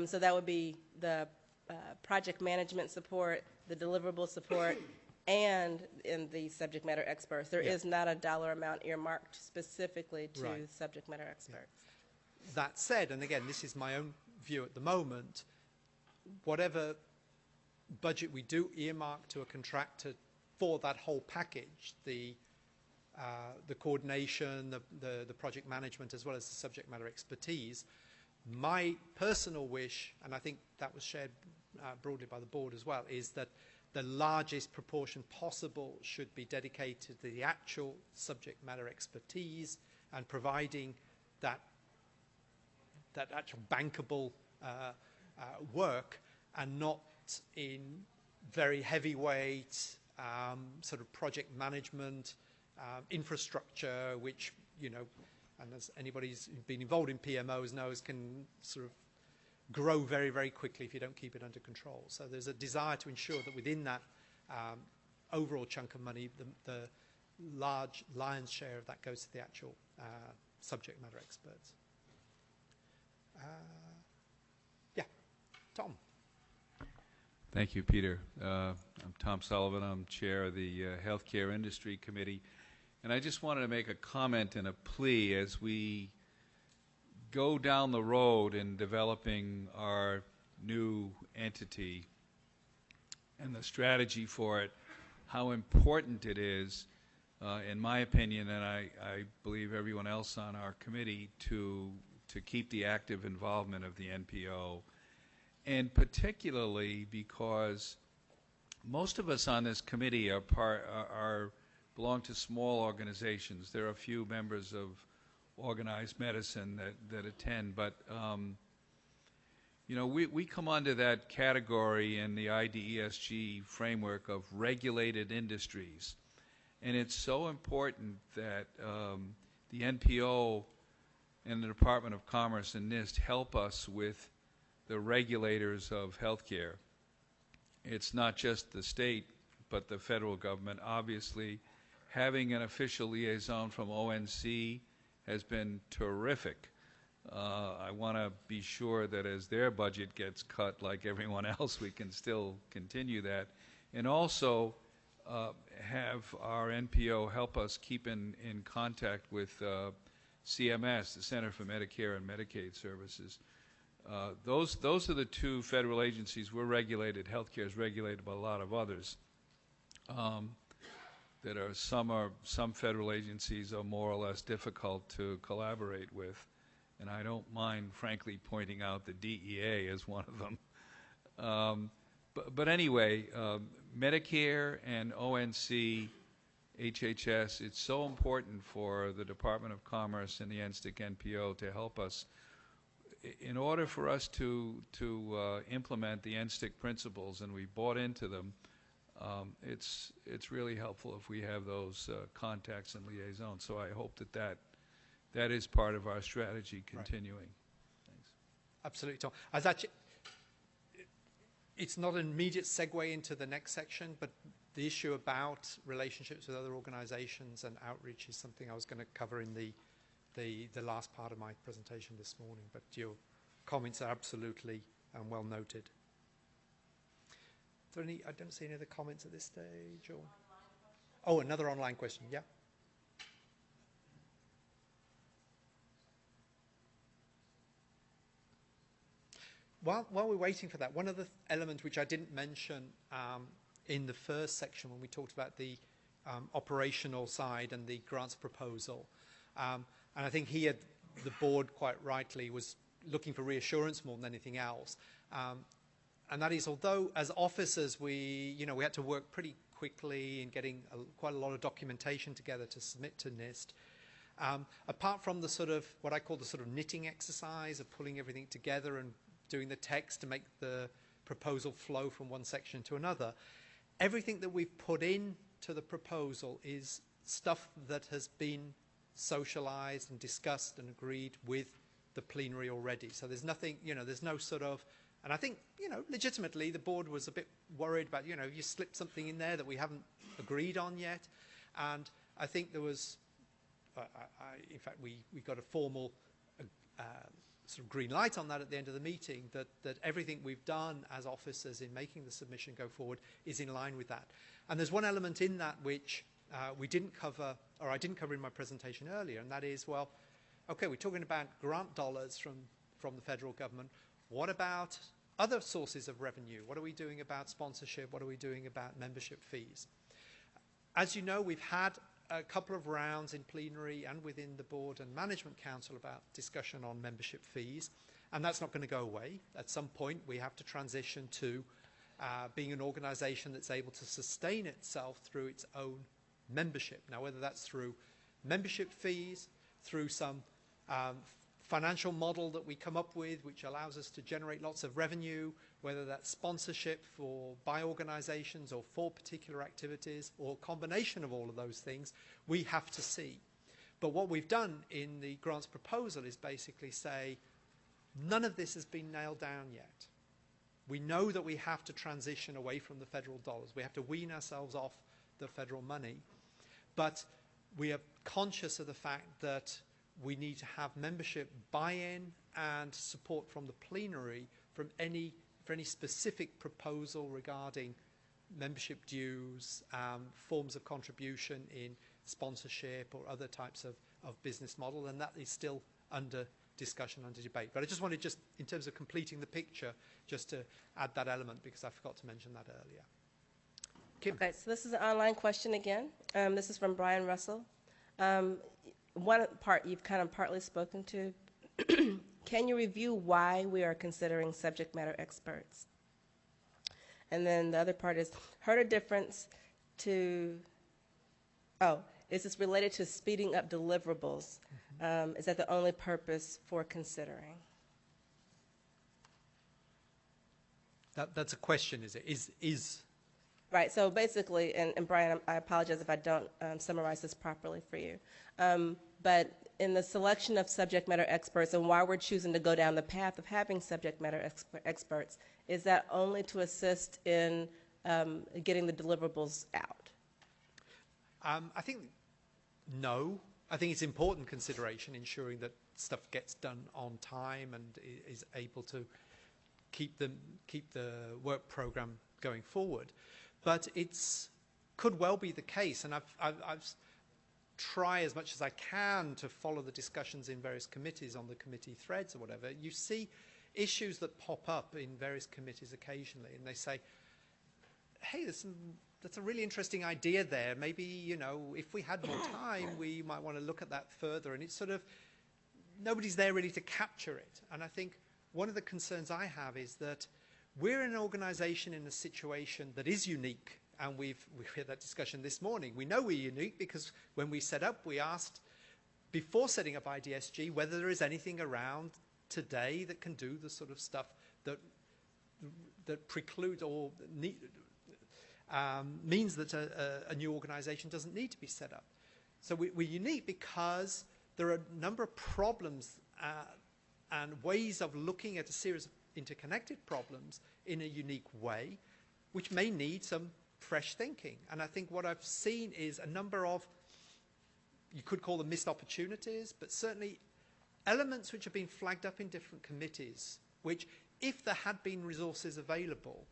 So that would be the project management support, the deliverable support, and in the subject matter experts. There is not a dollar amount earmarked specifically to subject matter experts. Yeah. That said, and again, this is my own view at the moment, whatever budget we do earmark to a contractor for that whole package, the coordination, the project management, as well as the subject matter expertise, my personal wish, and I think that was shared broadly by the board as well, is that the largest proportion possible should be dedicated to the actual subject matter expertise and providing that actual bankable work, and not in very heavyweight sort of project management infrastructure, which, you know, and as anybody's been involved in PMOs knows, can sort of grow very, very quickly if you don't keep it under control. So there's a desire to ensure that within that overall chunk of money, the large lion's share of that goes to the actual subject matter experts. Yeah, Tom. Thank you, Peter. I'm Tom Sullivan. I'm chair of the Healthcare Industry Committee. And I just wanted to make a comment and a plea as we go down the road in developing our new entity and the strategy for it, how important it is, in my opinion, and I believe everyone else on our committee, to keep the active involvement of the NPO, and particularly because most of us on this committee belong to small organizations. There are a few members of organized medicine that attend, but you know, we come under that category in the IDESG framework of regulated industries, and it's so important that the NPO and the Department of Commerce and NIST help us with the regulators of healthcare. It's not just the state, but the federal government. Obviously, having an official liaison from ONC has been terrific. I want to be sure that as their budget gets cut, like everyone else, we can still continue that. And also have our NPO help us keep in contact with CMS, the Center for Medicare and Medicaid Services. Those are the two federal agencies. We're regulated. Healthcare is regulated by a lot of others. Some federal agencies are more or less difficult to collaborate with, and I don't mind, frankly, pointing out the DEA as one of them. But anyway, Medicare and ONC, HHS, it's so important for the Department of Commerce and the NSTIC NPO to help us. In order for us to implement the NSTIC principles, and we bought into them, it's really helpful if we have those contacts and liaisons. So I hope that is part of our strategy continuing. Right. Thanks. Absolutely, Tom. It's not an immediate segue into the next section, but the issue about relationships with other organizations and outreach is something I was going to cover in the last part of my presentation this morning, but your comments are absolutely well noted. Is there any, I don't see any other comments at this stage. Or? Oh, another online question, yeah. While we're waiting for that, one other element which I didn't mention in the first section when we talked about the operational side and the grants proposal, and I think here the board quite rightly was looking for reassurance more than anything else, and that is, although as officers we had to work pretty quickly in getting quite a lot of documentation together to submit to NIST. Apart from the sort of what I call the sort of knitting exercise of pulling everything together and doing the text to make the proposal flow from one section to another, everything that we've put in to the proposal is stuff that has been socialized and discussed and agreed with the plenary already. So there's nothing, there's no sort of, and I think, legitimately the board was a bit worried about, you slipped something in there that we haven't agreed on yet. And I think there was, in fact, we got a formal sort of green light on that at the end of the meeting, that everything we've done as officers in making the submission go forward is in line with that. And there's one element in that which we didn't cover, or I didn't cover in my presentation earlier, and that is, well, okay, we're talking about grant dollars from the federal government. What about other sources of revenue? What are we doing about sponsorship? What are we doing about membership fees? As you know, we've had a couple of rounds in plenary and within the board and management council about discussion on membership fees, and that's not going to go away. At some point we have to transition to being an organization that's able to sustain itself through its own membership. Now, whether that's through membership fees, through some financial model that we come up with which allows us to generate lots of revenue, whether that's sponsorship by organizations or for particular activities, or a combination of all of those things, we have to see. But what we've done in the grants proposal is basically say, none of this has been nailed down yet. We know that we have to transition away from the federal dollars. We have to wean ourselves off the federal money. But we are conscious of the fact that we need to have membership buy-in and support from the plenary for any specific proposal regarding membership dues, forms of contribution in sponsorship or other types of business model, and that is still under discussion, under debate. But I just wanted, in terms of completing the picture, just to add that element because I forgot to mention that earlier. Kim. Okay, so this is an online question again. This is from Brian Russell. One part you've kind of partly spoken to. Can you review why we are considering subject matter experts? And then the other part is, heard a difference to, is this related to speeding up deliverables? Is that the only purpose for considering? That's a question, is it? Is Right. So basically, and Brian, I apologize if I don't summarize this properly for you. But in the selection of subject matter experts and why we're choosing to go down the path of having subject matter experts, is that only to assist in getting the deliverables out? I think no. I think it's important consideration ensuring that stuff gets done on time and is able to keep the work program going forward. But it's could well be the case, and I've try as much as I can to follow the discussions in various committees on the committee threads or whatever. You see issues that pop up in various committees occasionally, and they say, hey, that's a really interesting idea there. Maybe, you know, if we had more time, we might want to look at that further. And it's sort of, nobody's there really to capture it. And I think one of the concerns I have is that we're an organization in a situation that is unique. And we've had that discussion this morning. We know we're unique because when we set up, we asked, before setting up IDSG, whether there is anything around today that can do the sort of stuff that precludes or means that a new organization doesn't need to be set up. So we're unique because there are a number of problems and ways of looking at a series of interconnected problems in a unique way, which may need some fresh thinking. And I think what I've seen is a number of, you could call them missed opportunities, but certainly elements which have been flagged up in different committees, which, if there had been resources available,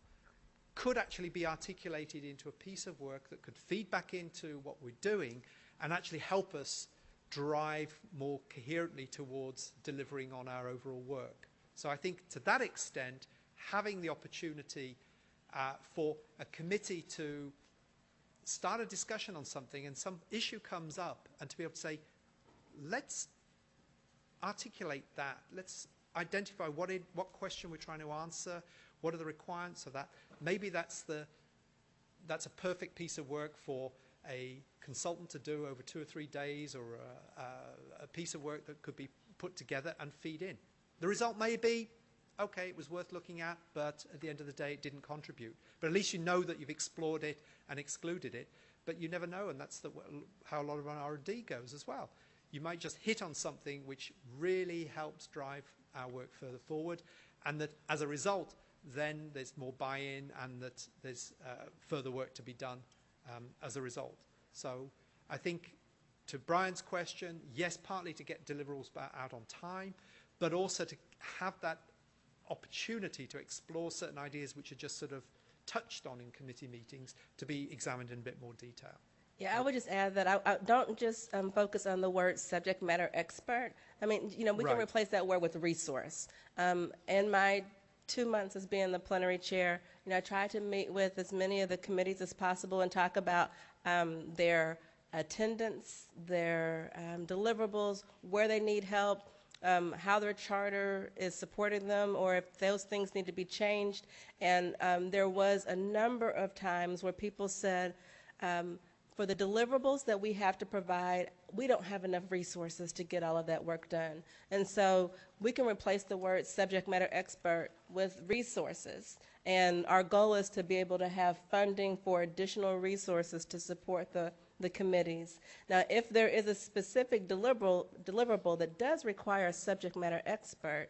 could actually be articulated into a piece of work that could feed back into what we're doing and actually help us drive more coherently towards delivering on our overall work. So I think to that extent, having the opportunity for a committee to start a discussion on something and some issue comes up and to be able to say, let's articulate that, let's identify what question we're trying to answer, what are the requirements of that. Maybe that's a perfect piece of work for a consultant to do over 2 or 3 days, or a piece of work that could be put together and feed in. The result may be, okay, it was worth looking at, but at the end of the day, it didn't contribute. But at least you know that you've explored it and excluded it, but you never know, and that's how a lot of our R&D goes as well. You might just hit on something which really helps drive our work further forward, and that as a result, then there's more buy-in and that there's further work to be done as a result. So I think to Brian's question, yes, partly to get deliverables out on time, but also to have that opportunity to explore certain ideas which are just sort of touched on in committee meetings to be examined in a bit more detail. Yeah, I would just add that I don't just focus on the word subject matter expert. I mean, you know, we can replace that word with resource. In my 2 months as being the plenary chair, you know, I try to meet with as many of the committees as possible and talk about their attendance, their deliverables, where they need help, how their charter is supporting them, or if those things need to be changed. And there was a number of times where people said, for the deliverables that we have to provide, we don't have enough resources to get all of that work done. And so we can replace the word subject matter expert with resources. And our goal is to be able to have funding for additional resources to support the committees. Now, if there is a specific deliverable that does require a subject matter expert,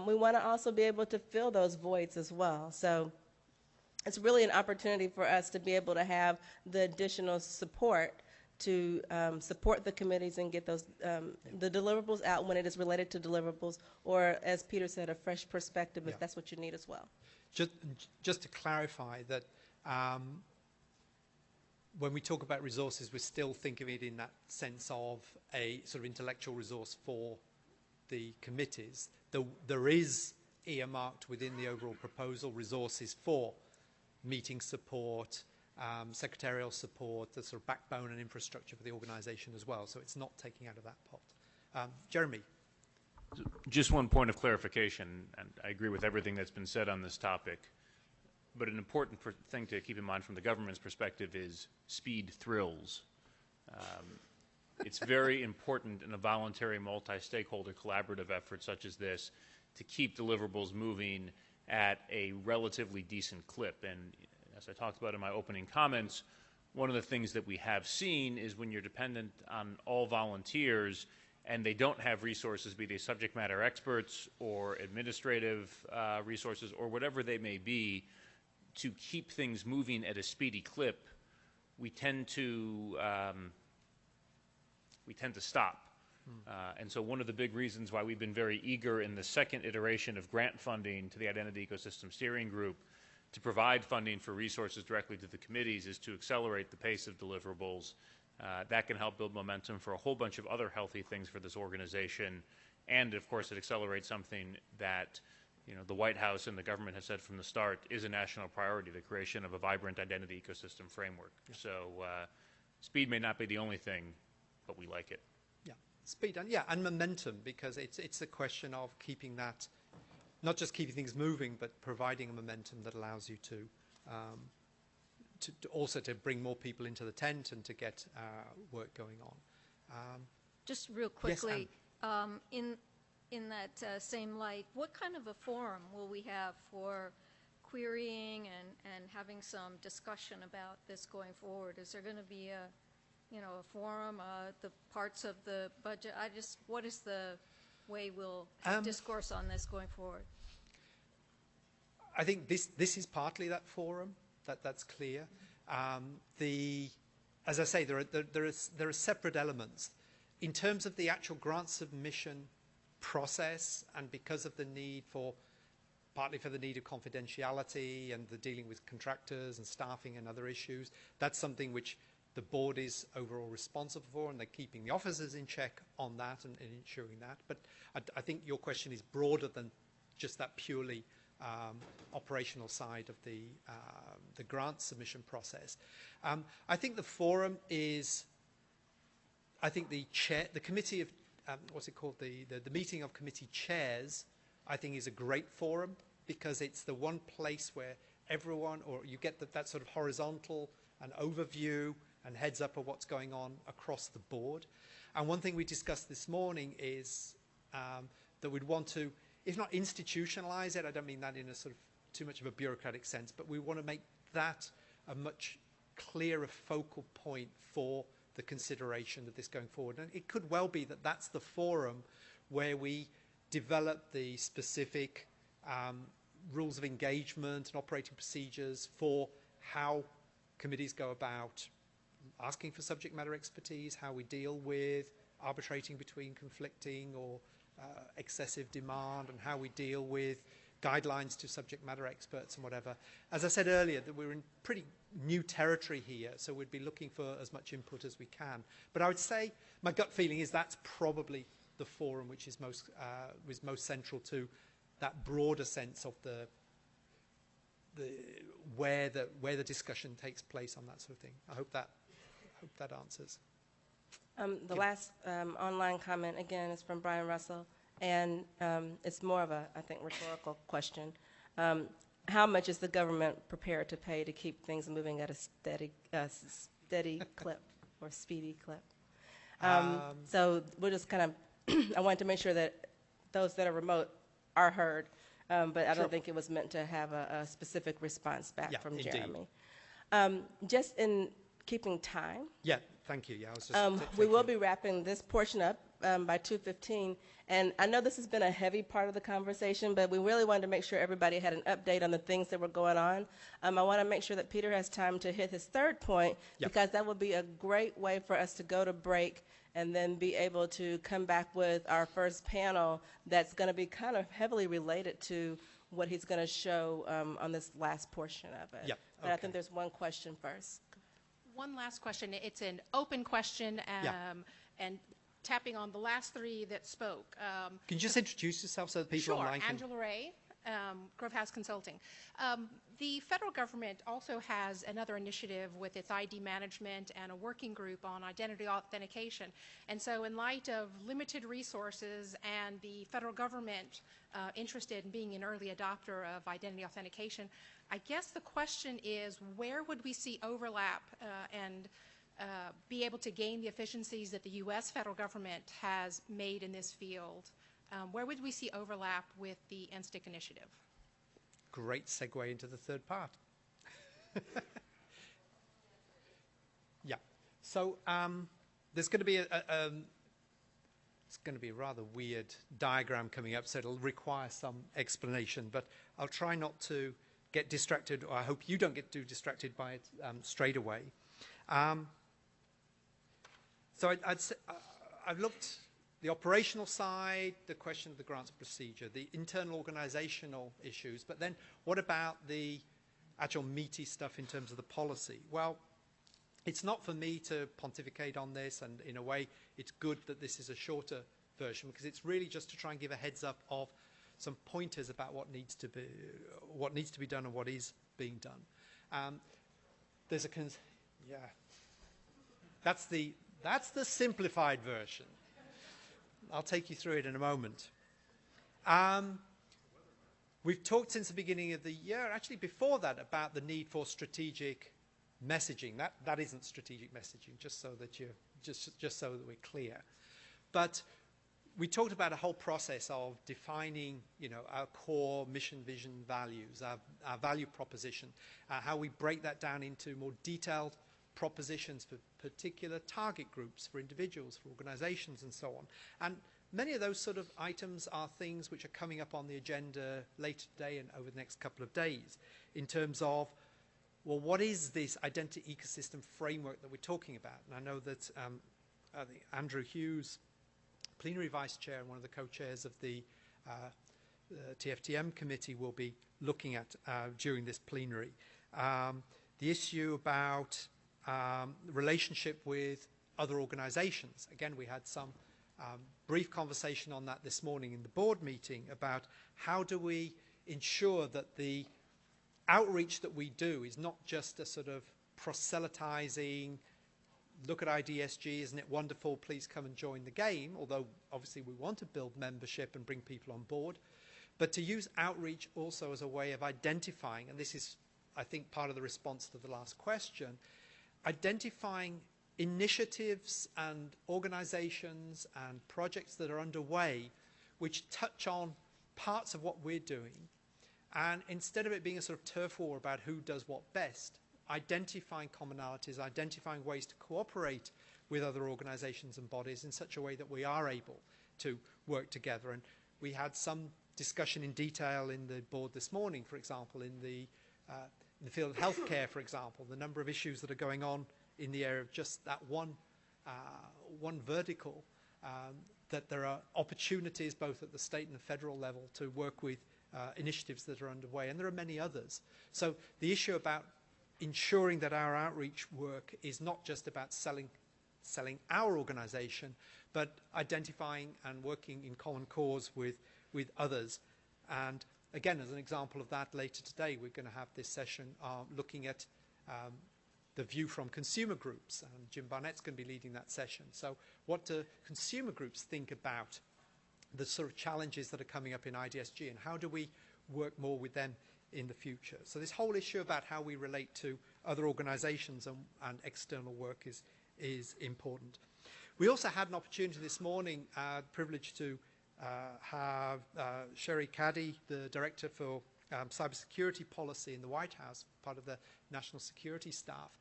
we want to also be able to fill those voids as well. So it's really an opportunity for us to be able to have the additional support to support the committees and get those the deliverables out when it is related to deliverables, or as Peter said, a fresh perspective if that's what you need as well. Just to clarify that when we talk about resources, we still think of it in that sense of a sort of intellectual resource for the committees. There is earmarked within the overall proposal resources for meeting support, secretarial support, the sort of backbone and infrastructure for the organization as well. So it's not taking out of that pot. Jeremy. Just one point of clarification, and I agree with everything that's been said on this topic, but an important thing to keep in mind from the government's perspective is speed thrills. It's very important in a voluntary multi-stakeholder collaborative effort such as this to keep deliverables moving at a relatively decent clip. And as I talked about in my opening comments, one of the things that we have seen is when you're dependent on all volunteers and they don't have resources, be they subject matter experts or administrative resources or whatever they may be, to keep things moving at a speedy clip, we tend to stop. And so one of the big reasons why we've been very eager in the second iteration of grant funding to the Identity Ecosystem Steering Group to provide funding for resources directly to the committees is to accelerate the pace of deliverables. That can help build momentum for a whole bunch of other healthy things for this organization. And of course, it accelerates something that the White House and the government have said from the start is a national priority, the creation of a vibrant identity ecosystem framework. Yeah. So speed may not be the only thing, but we like it. Yeah, speed and momentum, because it's a question of keeping that, not just keeping things moving, but providing a momentum that allows you to also to bring more people into the tent and to get work going on. Just real quickly, yes, in that same light, what kind of a forum will we have for querying and having some discussion about this going forward? Is there going to be a forum, the parts of the budget? What is the way we'll discourse on this going forward? I think this is partly that forum. That's clear. As I say, there are separate elements in terms of the actual grant submission process, and because of the need partly for the need of confidentiality and the dealing with contractors and staffing and other issues. That's something which the board is overall responsible for, and they're keeping the officers in check on that and ensuring that. But I think your question is broader than just that purely operational side of the grant submission process. I think the forum is, I think the committee of, what's it called, the meeting of committee chairs, I think is a great forum, because it's the one place where everyone, or you get that sort of horizontal and overview and heads up of what's going on across the board. And one thing we discussed this morning is that we'd want to, if not institutionalize it, I don't mean that in a sort of too much of a bureaucratic sense, but we want to make that a much clearer focal point for the consideration of this going forward. And it could well be that that's the forum where we develop the specific rules of engagement and operating procedures for how committees go about asking for subject matter expertise, how we deal with arbitrating between conflicting or excessive demand, and how we deal with guidelines to subject matter experts and whatever. As I said earlier, that we're in pretty new territory here, so we'd be looking for as much input as we can. But I would say my gut feeling is that's probably the forum which is most central to that broader sense of where the discussion takes place on that sort of thing. I hope that answers. The last online comment, again, is from Brian Russell, and it's more of a, I think, rhetorical question. How much is the government prepared to pay to keep things moving at a steady clip or speedy clip? So we're just kind of, I wanted to make sure that those that are remote are heard, but I don't think it was meant to have a specific response back from indeed. Jeremy. Just in keeping time. Yeah, thank you. Yeah, I was just we will be wrapping this portion up by 2:15, and I know this has been a heavy part of the conversation, but we really wanted to make sure everybody had an update on the things that were going on. I want to make sure that Peter has time to hit his third point, because that will be a great way for us to go to break and then be able to come back with our first panel that's going to be kind of heavily related to what he's going to show on this last portion of it. But I think there's one question first. One last question. It's an open question, and tapping on the last three that spoke. Can you just introduce yourself so that people online can... Angela Ray, Grove House Consulting. The federal government also has another initiative with its ID management and a working group on identity authentication. And so in light of limited resources and the federal government interested in being an early adopter of identity authentication, I guess the question is, where would we see overlap and be able to gain the efficiencies that the U.S. federal government has made in this field? Where would we see overlap with the NSTIC initiative? Great segue into the third part. Yeah. So there's going to be it's going to be a rather weird diagram coming up, so it'll require some explanation. But I'll try not to get distracted, or I hope you don't get too distracted by it straight away. So I've looked the operational side, the question of the grants procedure, the internal organizational issues, but then what about the actual meaty stuff in terms of the policy? Well, it's not for me to pontificate on this, and in a way it's good that this is a shorter version, because it's really just to try and give a heads up of some pointers about what needs to be done and what is being done. There's a that's the simplified version. I'll take you through it in a moment. We've talked since the beginning of the year, actually before that, about the need for strategic messaging. That isn't strategic messaging, just so that so that we're clear. But we talked about a whole process of defining, our core mission, vision, values, our value proposition, how we break that down into more detailed propositions for particular target groups, for individuals, for organizations, and so on. And many of those sort of items are things which are coming up on the agenda later today and over the next couple of days in terms of, well, what is this identity ecosystem framework that we're talking about? And I know that I think Andrew Hughes, Plenary Vice Chair and one of the co-chairs of the TFTM committee, will be looking at during this plenary. The issue about relationship with other organizations. Again, we had some brief conversation on that this morning in the board meeting about how do we ensure that the outreach that we do is not just a sort of proselytizing, look at IDSG, isn't it wonderful, please come and join the game, although obviously we want to build membership and bring people on board, but to use outreach also as a way of identifying, and this is, I think, part of the response to the last question, identifying initiatives and organizations and projects that are underway which touch on parts of what we're doing, and instead of it being a sort of turf war about who does what best, identifying commonalities, identifying ways to cooperate with other organizations and bodies in such a way that we are able to work together. And we had some discussion in detail in the board this morning, for example, in the field of healthcare, for example, the number of issues that are going on in the area of just that one vertical, that there are opportunities both at the state and the federal level to work with initiatives that are underway, and there are many others. So the issue about ensuring that our outreach work is not just about selling our organization, but identifying and working in common cause with others. And again, as an example of that, later today we're going to have this session looking at the view from consumer groups, and Jim Barnett's going to be leading that session. So what do consumer groups think about the sort of challenges that are coming up in IDSG, and how do we work more with them in the future? So this whole issue about how we relate to other organizations and external work is important. We also had an opportunity this morning, privileged to have Sherry Caddy, the Director for Cybersecurity Policy in the White House, part of the National Security Staff,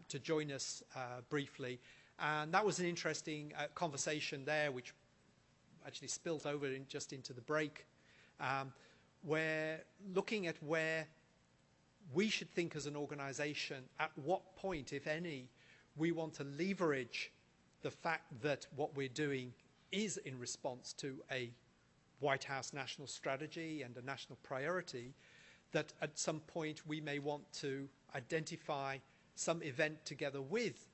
to join us briefly. And that was an interesting conversation there, which actually spilled over just into the break. We're looking at where we should think as an organization, at what point, if any, we want to leverage the fact that what we're doing is in response to a White House national strategy and a national priority, that at some point we may want to identify some event together with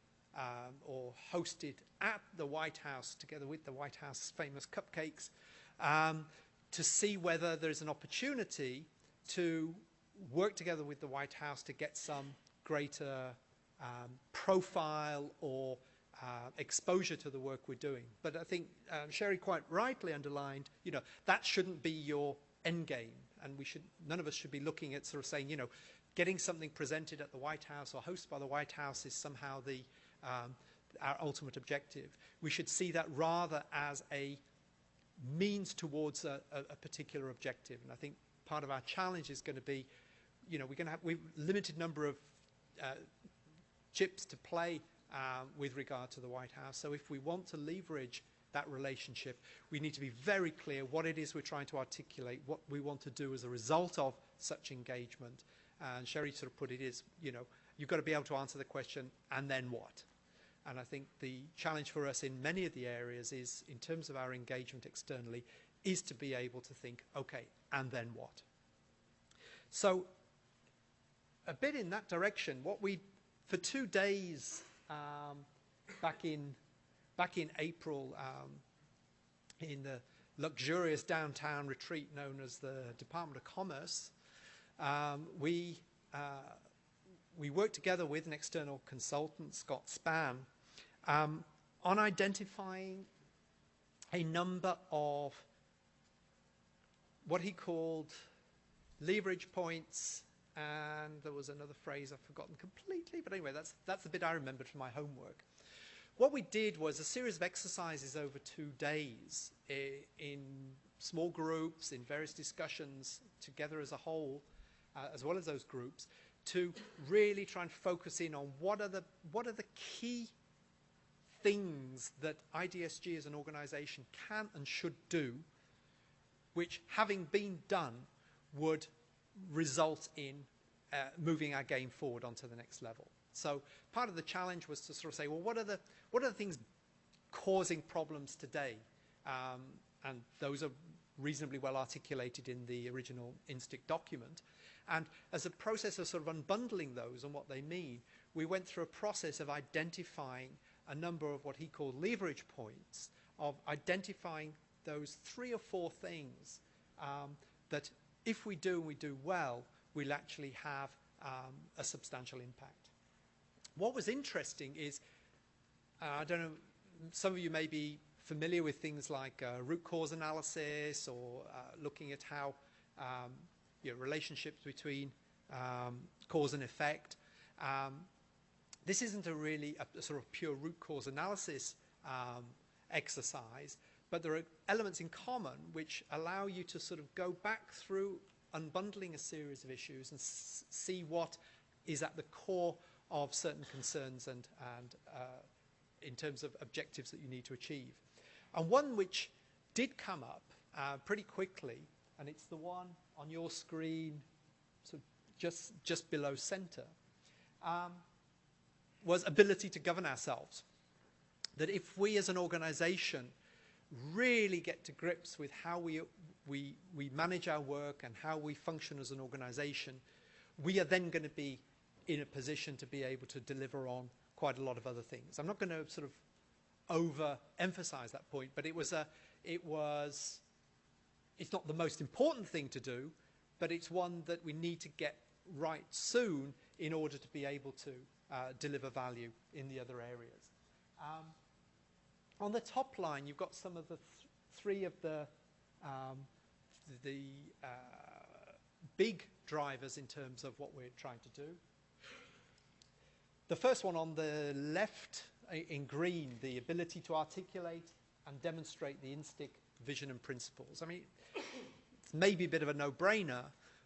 or hosted at the White House together with the White House famous cupcakes, to see whether there's an opportunity to work together with the White House to get some greater profile or exposure to the work we're doing. But I think Sherry quite rightly underlined, that shouldn't be your end game, and none of us should be looking at sort of saying, getting something presented at the White House or hosted by the White House is somehow our ultimate objective. We should see that rather as a means towards a particular objective. And I think part of our challenge is going to be we've limited number of chips to play with regard to the White House. So if we want to leverage that relationship, we need to be very clear what it is we're trying to articulate, what we want to do as a result of such engagement. And Sherry sort of put it is, you've got to be able to answer the question, and then what? And I think the challenge for us in many of the areas is, in terms of our engagement externally, is to be able to think, okay, and then what? So a bit in that direction, for 2 days back in April, in the luxurious downtown retreat known as the Department of Commerce, we worked together with an external consultant, Scott Spann, on identifying a number of what he called leverage points, and there was another phrase I've forgotten completely, but anyway, that's the bit I remembered from my homework. What we did was a series of exercises over 2 days in small groups, in various discussions together as a whole, as well as those groups, to really try and focus in on what are the key things that IDSG as an organization can and should do, which, having been done, would result in moving our game forward onto the next level. So part of the challenge was to sort of say, well, what are the things causing problems today? And those are reasonably well articulated in the original INSTIC document. And as a process of sort of unbundling those and what they mean, we went through a process of identifying a number of what he called leverage points, of identifying those 3 or 4 things that if we do and we do well, we'll actually have a substantial impact. What was interesting is, I don't know, some of you may be familiar with things like root cause analysis, or looking at how relationships between cause and effect. This isn't a sort of pure root cause analysis exercise, but there are elements in common which allow you to sort of go back through unbundling a series of issues and see what is at the core of certain concerns and in terms of objectives that you need to achieve. And one which did come up pretty quickly, and it's the one on your screen, so just below center, was ability to govern ourselves. That if we as an organization really get to grips with how we manage our work and how we function as an organization, we are then going to be in a position to be able to deliver on quite a lot of other things. I'm not going to sort of overemphasize that point, but it's not the most important thing to do, but it's one that we need to get right soon in order to be able to deliver value in the other areas. On the top line, you've got some of the 3 of the big drivers in terms of what we're trying to do. The first one on the left in green, the ability to articulate and demonstrate the INSTIC vision and principles. I mean, it's maybe a bit of a no-brainer,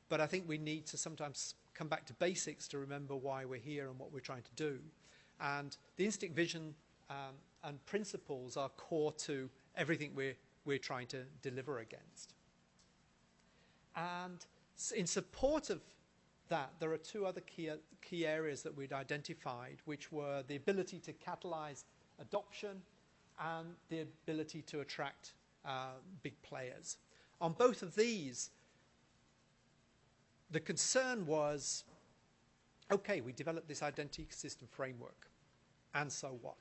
but I think we need to sometimes come back to basics to remember why we're here and what we're trying to do. And the INSTIC vision and principles are core to everything we're trying to deliver against. And in support of that, there are 2 other key areas that we'd identified, which were the ability to catalyze adoption and the ability to attract big players. On both of these, the concern was, okay, we developed this identity system framework, and so what?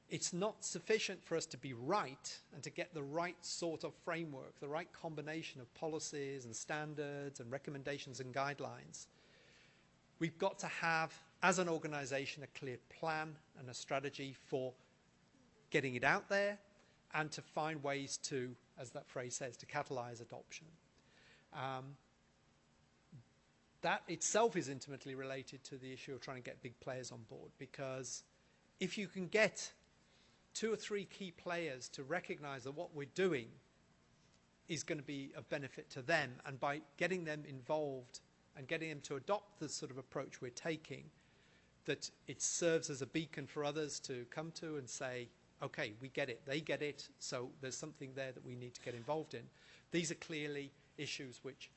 It's not sufficient for us to be right and to get the right sort of framework, the right combination of policies and standards and recommendations and guidelines. We've got to have, as an organization, a clear plan and a strategy for getting it out there and to find ways to, as that phrase says, to catalyze adoption. That itself is intimately related to the issue of trying to get big players on board, because if you can get 2 or 3 key players to recognize that what we're doing is going to be of benefit to them, and by getting them involved and getting them to adopt the sort of approach we're taking, that it serves as a beacon for others to come to and say, okay, we get it, they get it, so there's something there that we need to get involved in. These are clearly issues which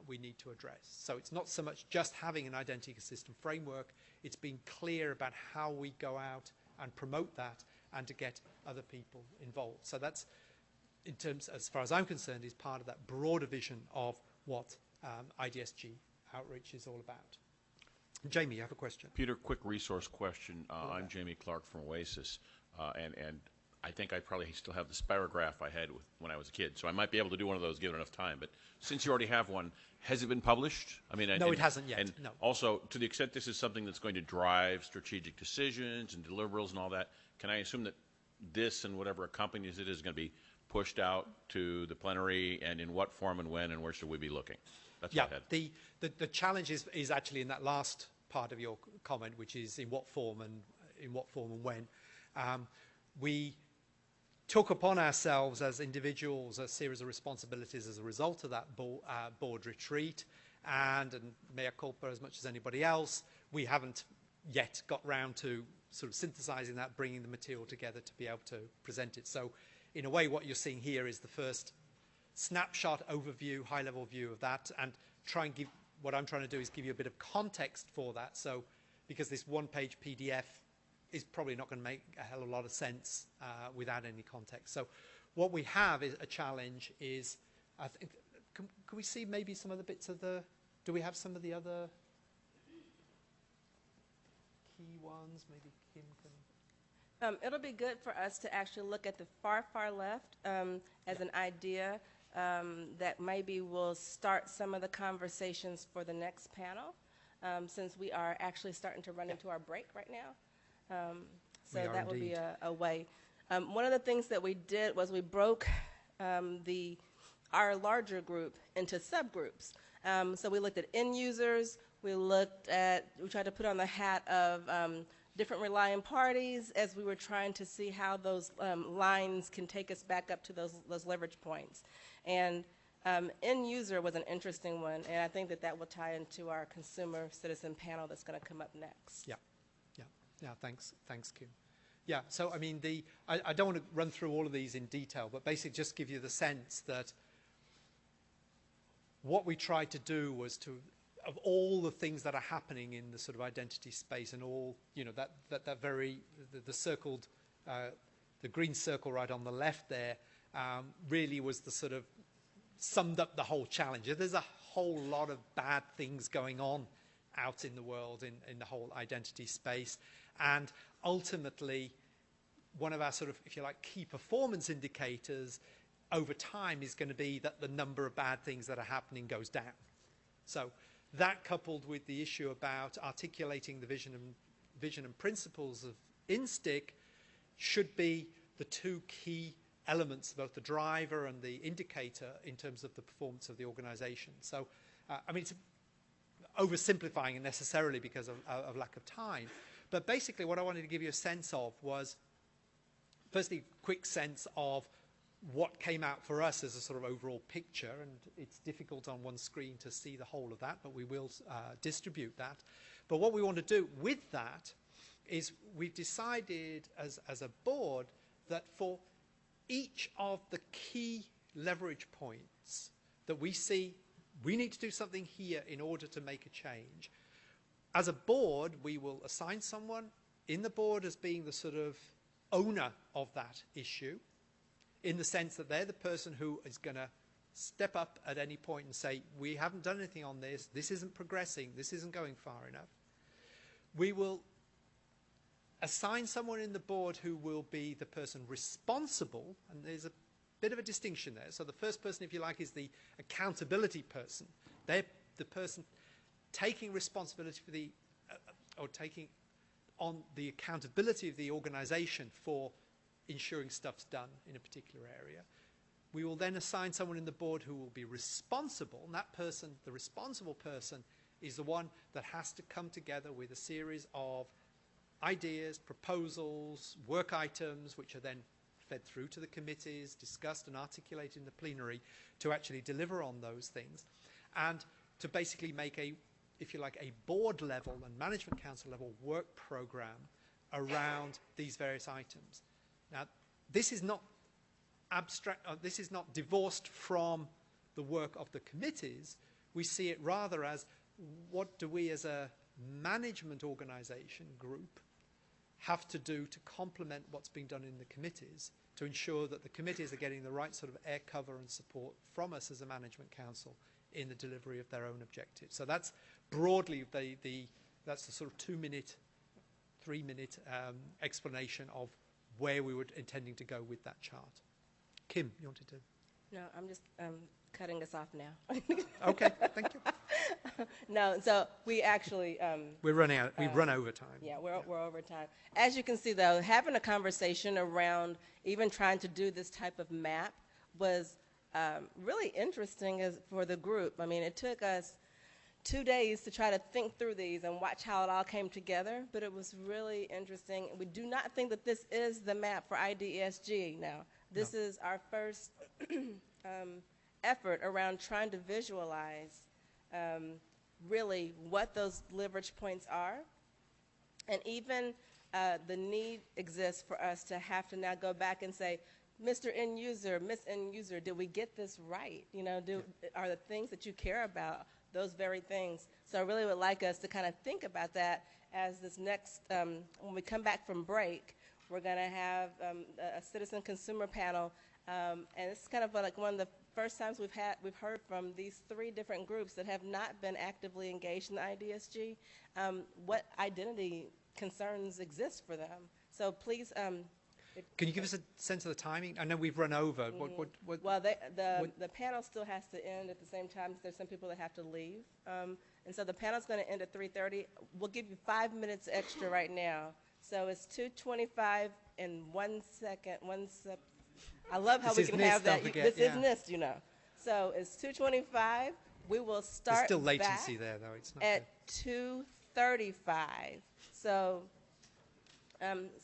we need to address. So it's not so much just having an identity system framework, it's being clear about how we go out and promote that and to get other people involved. So that's, in terms, as far as I'm concerned, is part of that broader vision of what IDSG outreach is all about. Jamie, you have a question? Peter, quick resource question. I'm Jamie Clark from Oasis, and I think I probably still have the spirograph I had when I was a kid, so I might be able to do one of those given enough time. But since you already have one, has it been published? I mean, no, it hasn't yet. And no. Also, to the extent this is something that's going to drive strategic decisions and deliverables and all that, can I assume that this and whatever accompanies it is going to be pushed out to the plenary, and in what form and when, and where should we be looking? That's what I had. The challenge is actually in that last part of your comment, which is in what form and when. We took upon ourselves as individuals a series of responsibilities as a result of that board retreat, and mea culpa as much as anybody else, we haven't yet got round to sort of synthesizing that, bringing the material together to be able to present it. So in a way, what you're seeing here is the first snapshot overview, high-level view of that, and what I'm trying to do is give you a bit of context for that. So because this one-page PDF is probably not going to make a hell of a lot of sense without any context. So what we have is a challenge is, I think, can we see maybe some of the bits of the, do we have some of the other key ones? Maybe Kim can. It'll be good for us to actually look at the far, far left as an idea that maybe will start some of the conversations for the next panel, since we are actually starting to run into our break right now. So that would be a way. One of the things that we did was we broke our larger group into subgroups. So we looked at end users, we tried to put on the hat of different relying parties as we were trying to see how those lines can take us back up to those leverage points. And end user was an interesting one, and I think that will tie into our consumer citizen panel that's going to come up next. Yeah, thanks, Kim. Yeah, so I mean, I don't want to run through all of these in detail, but basically just give you the sense that what we tried to do was to, of all the things that are happening in the sort of identity space and all, you know, the circled, the green circle right on the left there, really was the sort of summed up the whole challenge. There's a whole lot of bad things going on out in the world in the whole identity space. And ultimately, one of our sort of, if you like, key performance indicators over time is going to be that the number of bad things that are happening goes down. So that, coupled with the issue about articulating the vision and principles of INSTIC, should be the two key elements, both the driver and the indicator, in terms of the performance of the organization. So, I mean, it's oversimplifying it necessarily because of lack of time. But basically what I wanted to give you a sense of was, firstly, a quick sense of what came out for us as a sort of overall picture. And it's difficult on one screen to see the whole of that, but we will distribute that. But what we want to do with that is we've decided as a board that for each of the key leverage points that we see we need to do something here in order to make a change, as a board, we will assign someone in the board as being the sort of owner of that issue, in the sense that they're the person who is going to step up at any point and say, we haven't done anything on this, this isn't progressing, this isn't going far enough. We will assign someone in the board who will be the person responsible, and there's a bit of a distinction there. So the first person, if you like, is the accountability person. They're the person taking responsibility for or taking on the accountability of the organization for ensuring stuff's done in a particular area. We will then assign someone in the board who will be responsible, and that person, the responsible person, is the one that has to come together with a series of ideas, proposals, work items, which are then fed through to the committees, discussed and articulated in the plenary to actually deliver on those things. And to basically make a, if you like, a board level and management council level work program around these various items. Now, this is not abstract, this is not divorced from the work of the committees. We see it rather as, what do we as a management organization group have to do to complement what's being done in the committees, to ensure that the committees are getting the right sort of air cover and support from us as a management council in the delivery of their own objectives. So that's broadly that's the sort of 2-minute, 3-minute explanation of where we were intending to go with that chart. Kim, you wanted to? No, I'm just cutting us off now. Okay, thank you. No, so we actually We're running out. We run over time. Yeah, we're over time. As you can see, though, having a conversation around even trying to do this type of map was really interesting for the group. I mean, it took us 2 days to try to think through these and watch how it all came together, but it was really interesting. We do not think that this is the map for IDESG now. This is our first effort around trying to visualize really what those leverage points are. And even the need exists for us to have to now go back and say, Mr. End User, Miss End User, did we get this right? You know, are the things that you care about those very things? So I really would like us to kind of think about that as this next, when we come back from break, we're going to have a citizen consumer panel, and it's kind of like one of the first times we've heard from these 3 different groups that have not been actively engaged in the IDSG, what identity concerns exist for them. So please. Can you give us a sense of the timing? I know we've run over. Well, the panel still has to end at the same time. There's some people that have to leave, and so the panel's going to end at 3:30. We'll give you 5 minutes extra right now. So it's 2:25 and 1 second. I love how we can have that. This is NIST, you know. So it's 2:25. We will start. There's still latency there, though. It's not at 2:35. So.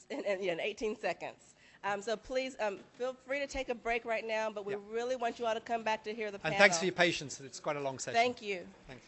In 18 seconds. So please feel free to take a break right now, but we really want you all to come back to hear the panel. And thanks for your patience. It's quite a long session. Thank you. Thanks.